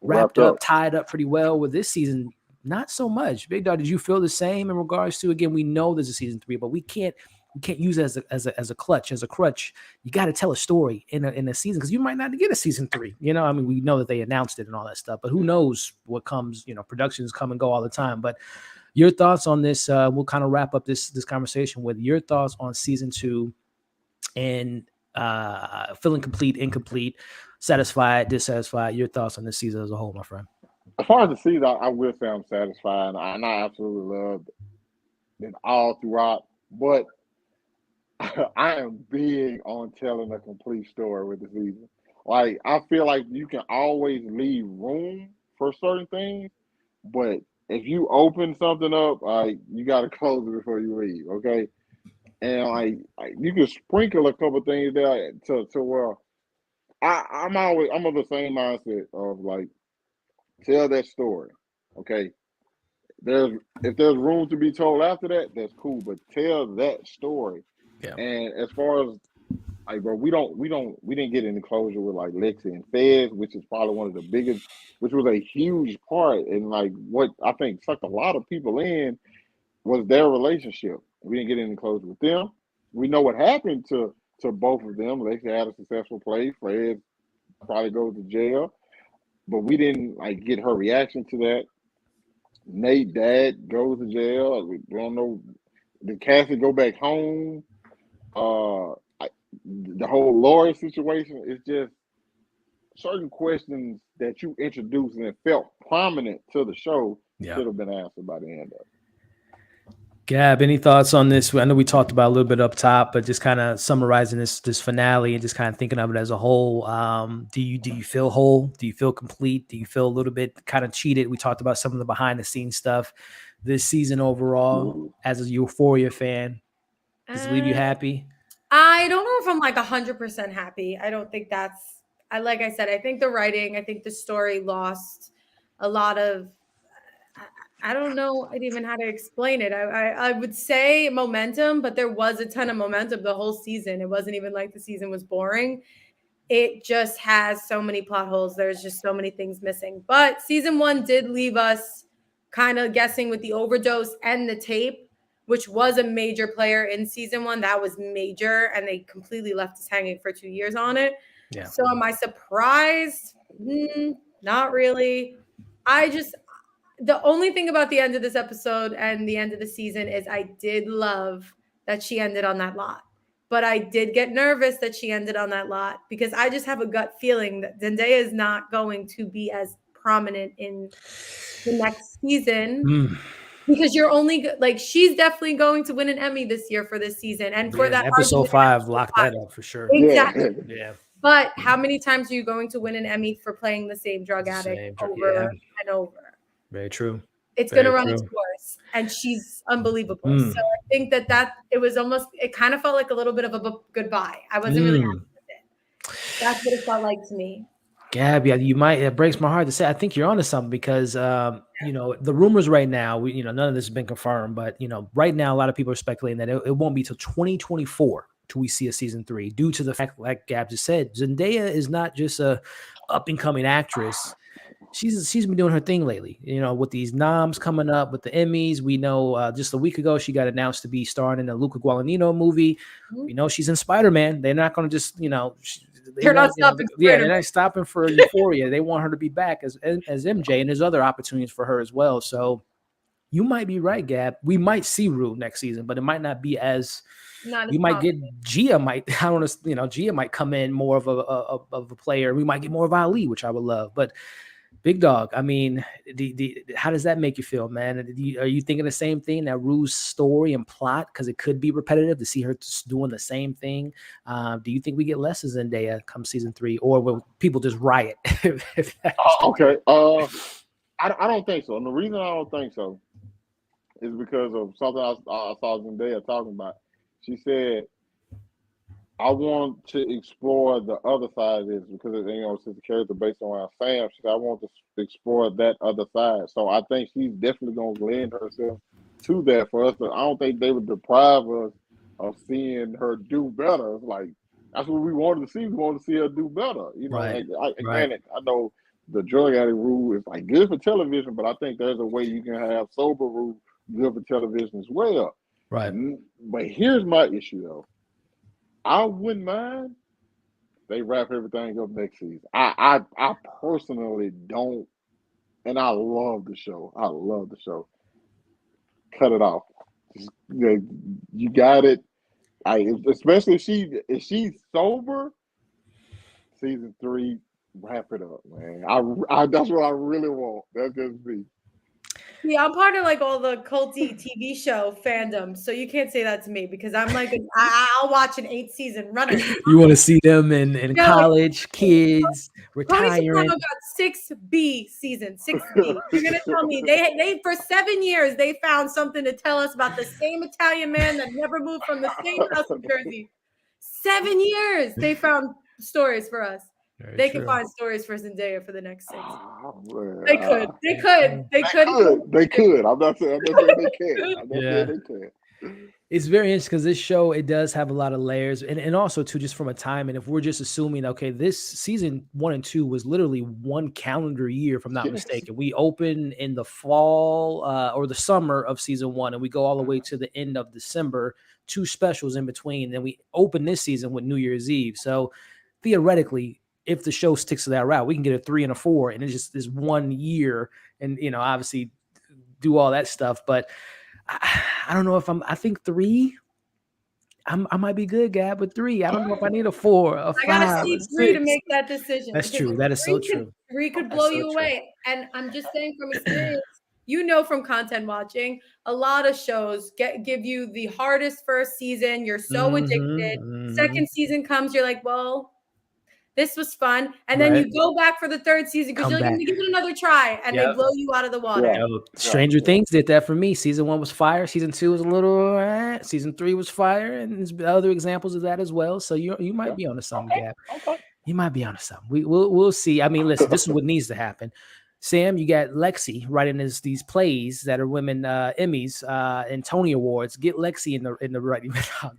wrapped up, tied up pretty well. With this season, not so much. Big Dog, did you feel the same in regards to, again, we know there's a season 3, but we can't use it as a crutch. You got to tell a story in a season, because you might not get a season 3. We know that they announced it and all that stuff, but who knows what comes. Productions come and go all the time. But your thoughts on this? We'll kind of wrap up this conversation with your thoughts on season 2, and feeling complete, incomplete, satisfied, dissatisfied. Your thoughts on this season as a whole, my friend. As far as the season, I will say I'm satisfied, and I absolutely loved it all throughout. But I am big on telling a complete story with the season. Like, I feel like you can always leave room for certain things, but if you open something up, you got to close it before you leave, okay? And like you can sprinkle a couple things there to where I'm of the same mindset of like, tell that story, okay? If there's room to be told after that, that's cool, but tell that story. Yeah. And as far as like, bro, we didn't get any closure with like Lexi and Fez, which is probably one of the biggest, which was a huge part, and like what I think sucked a lot of people in was their relationship. We didn't get any closure with them. We know what happened to both of them. Lexi had a successful play. Fez probably goes to jail, but we didn't like get her reaction to that. Nate dad goes to jail. We don't know. Did Cassie go back home? The whole Lori situation is just certain questions that you introduced and it felt prominent to the show should have been answered by the end of it. Gab, any thoughts on this? I know we talked about a little bit up top, but just kind of summarizing this finale and just kind of thinking of it as a whole. Do you feel whole? Do you feel complete? Do you feel a little bit kind of cheated? We talked about some of the behind the scenes stuff this season overall. As a Euphoria fan, does it leave you happy? I don't know if I'm like 100% happy. I don't think that's. Like I said, I think the writing, I think the story lost a lot of. I don't know even how to explain it. I would say momentum, but there was a ton of momentum the whole season. It wasn't even like the season was boring. it just has so many plot holes. There's just so many things missing. But season 1 did leave us kind of guessing with the overdose and the tape, which was a major player in season 1. That was major, and they completely left us hanging for 2 years on it. Yeah. So am I surprised? Not really. The only thing about the end of this episode and the end of the season is I did love that she ended on that lot. But I did get nervous that she ended on that lot because I just have a gut feeling that Zendaya is not going to be as prominent in the next season. Because you're only like, she's definitely going to win an Emmy this year for this season. And for that episode 5 locked that up for sure. Exactly. Yeah. But how many times are you going to win an Emmy for playing the same drug addict over and over? Very true. It's going to run its course, and she's unbelievable. So I think that it was almost, it kind of felt like a little bit of a goodbye. I wasn't really happy with it. That's what it felt like to me. Gab, yeah, it breaks my heart to say. I think you're onto something because, you know, the rumors right now, none of this has been confirmed, but, right now, a lot of people are speculating that it won't be till 2024 till we see a season 3 due to the fact, like Gab just said, Zendaya is not just a up and coming actress. She's been doing her thing lately, with these noms coming up with the Emmys. We know just a week ago she got announced to be starring in a Luca Guadagnino movie. We know she's in Spider-Man. They're not going to just, they're not stopping for Euphoria. They want her to be back as MJ, and there's other opportunities for her as well. So you might be right, Gab. We might see Rue next season, but it might not be as. You might get Gia Gia might come in more of a player. We might get more of Ali, which I would love, but. Big dog. I mean, how does that make you feel, man? Are you thinking the same thing, that Rue's story and plot, because it could be repetitive to see her just doing the same thing? Do you think we get less of Zendaya come season 3, or will people just riot? Okay. I don't think so. And the reason I don't think so is because of something I saw Zendaya talking about. She said, I want to explore the other side of this because, since the character based on Sam, she said, I want to explore that other side. So I think she's definitely going to lend herself to that for us. But I don't think they would deprive us of seeing her do better. It's like, that's what we wanted to see. We wanted to see her do better. Right. I know the drug addict rule is like good for television, but I think there's a way you can have sober rule good for television as well. Right. But here's my issue, though. I wouldn't mind they wrap everything up next season. I personally don't, and I love the show. Cut it off. You got it. Especially if she's sober. Season 3, wrap it up, man. I that's what I really want. That's just me. Yeah, I'm part of like all the culty TV show fandom, so you can't say that to me because I'm like, I'll watch an 8th season running. You want to see them in college, kids, retiring. Got 6B season, 6B. You're gonna tell me they for 7 years they found something to tell us about the same Italian man that never moved from the same house in Jersey. 7 years they found stories for us. They could find stories for Zendaya for the next 6. They could. They could. I'm not saying they can. They can. It's very interesting because this show, it does have a lot of layers, and also too, just from a time. And if we're just assuming, okay, this season 1 and 2 was literally 1 calendar year, if I'm not mistaken. We open in the fall or the summer of season 1, and we go all the way to the end of December. 2 specials in between. Then we open this season with New Year's Eve. So theoretically, if the show sticks to that route, we can get a 3 and a 4, and it's just this 1 year, and obviously do all that stuff. But I don't know if I think 3. I might be good, Gab, with 3. I don't know if I need a 4, a 5. I gotta see 3 to make that decision. That's true. That is so true. 3 could blow you away, and I'm just saying from experience. From content watching, a lot of shows give you the hardest first season. You're so addicted. Second season comes, you're like, well, this was fun. And then you go back for the 3rd season because you're like, I'm going to give it another try. And they blow you out of the water. Stranger Things did that for me. Season 1 was fire. Season 2 was a little, season 3 was fire. And there's other examples of that as well. So you might be onto something, Gab. You might be onto something. We'll see. I mean, listen, this is what needs to happen. Sam, you got Lexi writing these plays that are women Emmys and Tony Awards. Get Lexi in the writing.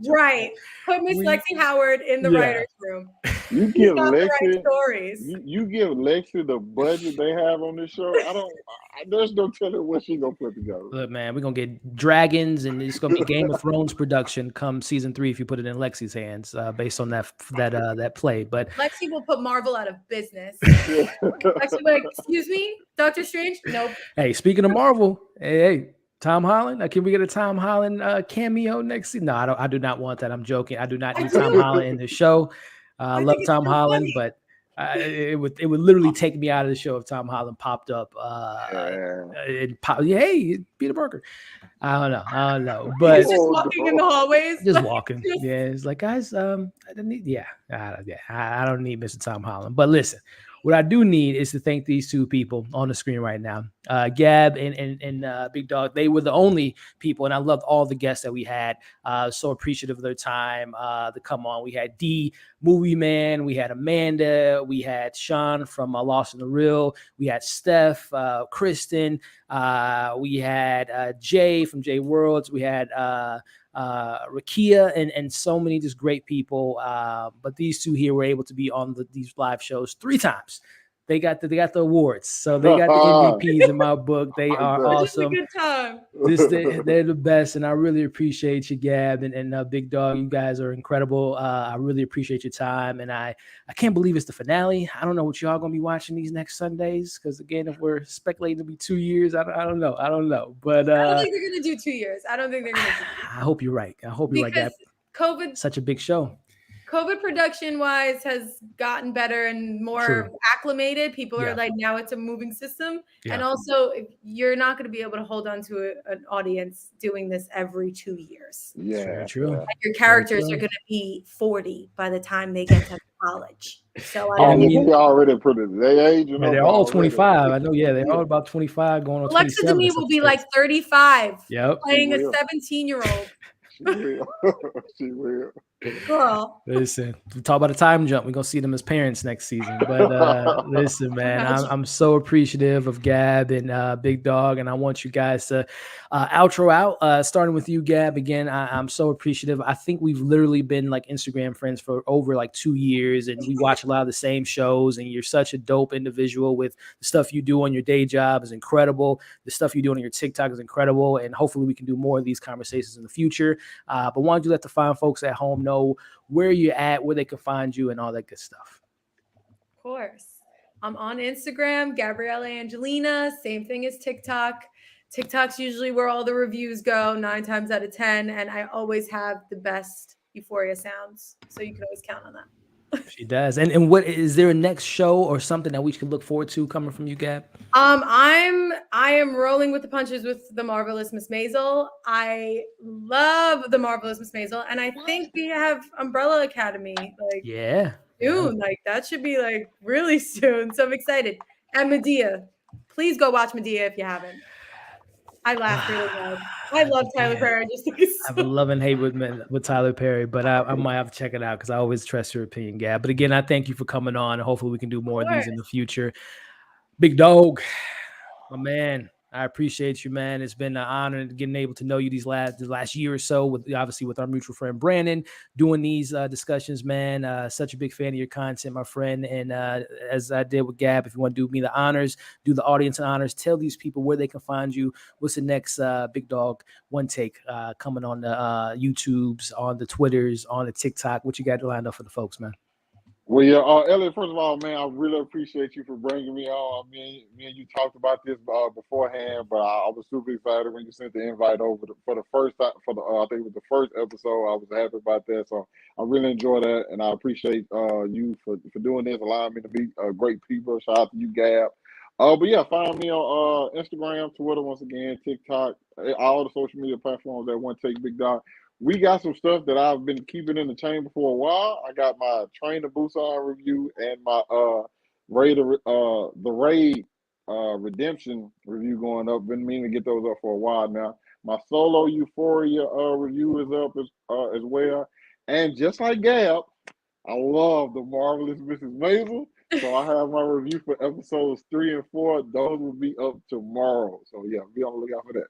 Right. Put Miss Lexi Howard in the Yeah. writer's room. You She's give got the right Lexi, stories. you give Lexi the budget they have on this show. There's no telling what she gonna put together. Look, man, we're gonna get dragons, and it's gonna be Game of Thrones production come season 3 if you put it in Lexi's hands, based on that play. But Lexi will put Marvel out of business. Lexi will be like, excuse me, Doctor Strange? Nope. hey, speaking of Marvel, hey, Tom Holland, can we get a Tom Holland cameo next season? No, I do not want that. I'm joking. I do not need Tom Holland in the show. I love Tom Holland, but it would literally take me out of the show if Tom Holland popped up. Hey, Peter Parker. I don't know, but he's just walking in the hallways, just walking. Yeah, it's like, guys, I don't need. Yeah, I don't need Mr. Tom Holland. But listen, what I do need is to thank these two people on the screen right now, Gab and Big Dog. They were the only people, and I loved all the guests that we had. So appreciative of their time to come on. We had D, Movie Man, we had Amanda, we had Sean from Lost in the Real, we had Steph, Kristen, we had Jay from Jay Worlds, we had Rakia and so many just great people. But these two here were able to be on these live shows 3 times. They got the awards, so they got the MVPs in my book. They are awesome. Just a good time. They're the best, and I really appreciate you, Gab and Big Dog. You guys are incredible. I really appreciate your time, and I can't believe it's the finale. I don't know what y'all gonna be watching these next Sundays, because again, if we're speculating to be 2 years, I don't know. But I don't think they're gonna do 2 years. I don't think they're gonna do 2 years. I hope you're right. Gab. COVID, such a big show. COVID production wise has gotten better and more acclimated. People are like, now it's a moving system. Yeah. And also, you're not going to be able to hold on to an audience doing this every 2 years. Yeah, very true. And your characters are going to be 40 by the time they get to college. So they already put it. They age. They're all 25. I know. Yeah, they're all about 25 going on. Alexa to me will be like 35. Yep. Playing a 17-year-old. She will. Girl. Listen, we talk about a time jump. We're gonna see them as parents next season. But listen, man, I'm so appreciative of Gab and Big Dog, and I want you guys to outro out. Starting with you, Gab. Again, I'm so appreciative. I think we've literally been like Instagram friends for over like 2 years, and we watch a lot of the same shows. And you're such a dope individual. With the stuff you do on your day job is incredible. The stuff you do on your TikTok is incredible, and hopefully we can do more of these conversations in the future. But wanted to let the fine folks at home know where you're at, where they can find you, and all that good stuff. Of course. I'm on Instagram, Gabriella Angelina, same thing as TikTok. TikTok's usually where all the reviews go 9 times out of 10, and I always have the best Euphoria sounds, so you can always count on that. She does. And what is there a next show or something that we can look forward to coming from you, Gab? I am rolling with the punches with The Marvelous Miss Maisel. I love The Marvelous Miss Maisel, and I think we have Umbrella Academy soon. Like that should be like really soon. So I'm excited. And Medea, please go watch Medea if you haven't. I laughed really loud. I love Tyler Perry. I have a love and hate with Tyler Perry, but I might have to check it out because I always trust your opinion, Gab. But again, I thank you for coming on. Hopefully we can do more of these in the future. Big Dog, my man, I appreciate you, man. It's been an honor getting able to know you the last year or so, with our mutual friend Brandon, doing these discussions, man. Such a big fan of your content, my friend. And as I did with Gab, if you want to do me the honors, do the audience an honors, tell these people where they can find you. What's the next Big Dog One Take coming on the YouTubes, on the Twitters, on the TikTok? What you got lined up for the folks, man? Well, yeah, Elliot, first of all, man, I really appreciate you for bringing me on. Me and you talked about this beforehand, but I was super excited when you sent the invite over for the first time, I think it was the first episode. I was happy about that. So I really enjoy that, and I appreciate you for doing this, allowing me to meet great people. Shout out to you, Gab. But yeah, find me on Instagram, Twitter, once again, TikTok, all the social media platforms that One Take Big Dog. We got some stuff that I've been keeping in the chamber for a while. I got my Train to Busan review and my the Raid Redemption review going up. Been meaning to get those up for a while now. My solo Euphoria review is up as well. And just like Gab, I love The Marvelous Mrs. Maisel. So I have my review for episodes 3 and 4. Those will be up tomorrow. So yeah, be on the lookout for that.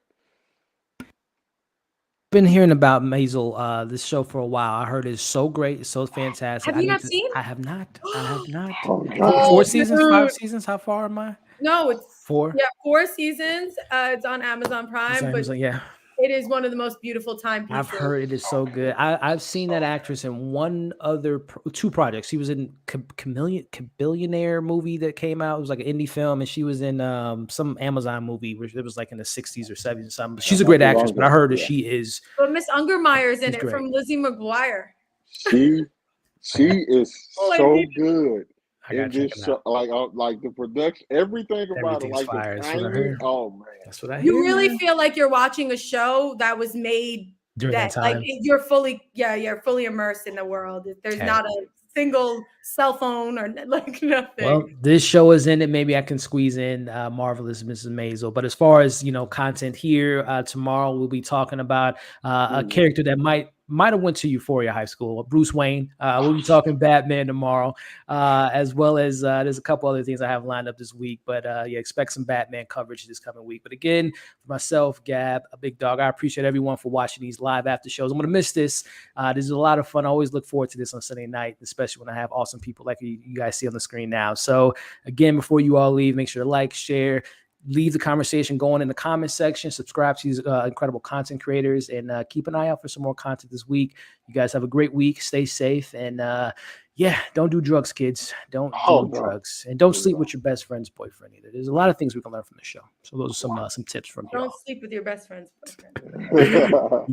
Been hearing about Maisel, this show for a while. I heard it's so great, it's so fantastic. Have you not seen? I have not. I have not. Oh I think God. 4 seasons, 5 dude. seasons. How far am I? No, it's 4. 4 seasons. It's on Amazon Prime, So I but was like, yeah. it is one of the most beautiful timepieces. I've heard it is so good. I've seen that actress in one other 2 projects. She was in Billionaire movie that came out. It was like an indie film, and she was in some Amazon movie where it was like in the 60s or 70s or something. But she's a Not great too long actress, but I ago. heard that Yeah. she is But Miss Ungermeyer's in she's it great. from Lizzie McGuire. She is so good I gotta in check this it show. out. Like the production, everything about it, Everything's like the fire. That's what I timing. heard. Oh man. That's what I You hear. really man. feel like you're watching a show that was made During that like time. you're fully immersed in the world. There's Okay. not a single cell phone or like nothing. Well, this show is in it. Maybe I can squeeze in Marvelous Mrs. Maisel. But as far as content here, tomorrow we'll be talking about a character that might have went to Euphoria High School, Bruce Wayne. We'll be talking Batman tomorrow, as well as there's a couple other things I have lined up this week. But yeah, expect some Batman coverage this coming week. But again, for myself, Gab, a big dog, I appreciate everyone for watching these live after shows. I'm gonna miss this. This is a lot of fun. I always look forward to this on Sunday night, especially when I have awesome people like you guys see on the screen now. So again, before you all leave, make sure to like, share, leave the conversation going in the comment section, subscribe to these incredible content creators, and keep an eye out for some more content this week. You guys have a great week. Stay safe. And yeah, don't do drugs, kids. Don't do drugs. And don't sleep with your best friend's boyfriend either. There's a lot of things we can learn from the show. So those are some tips from here. Don't sleep with your best friend's boyfriend.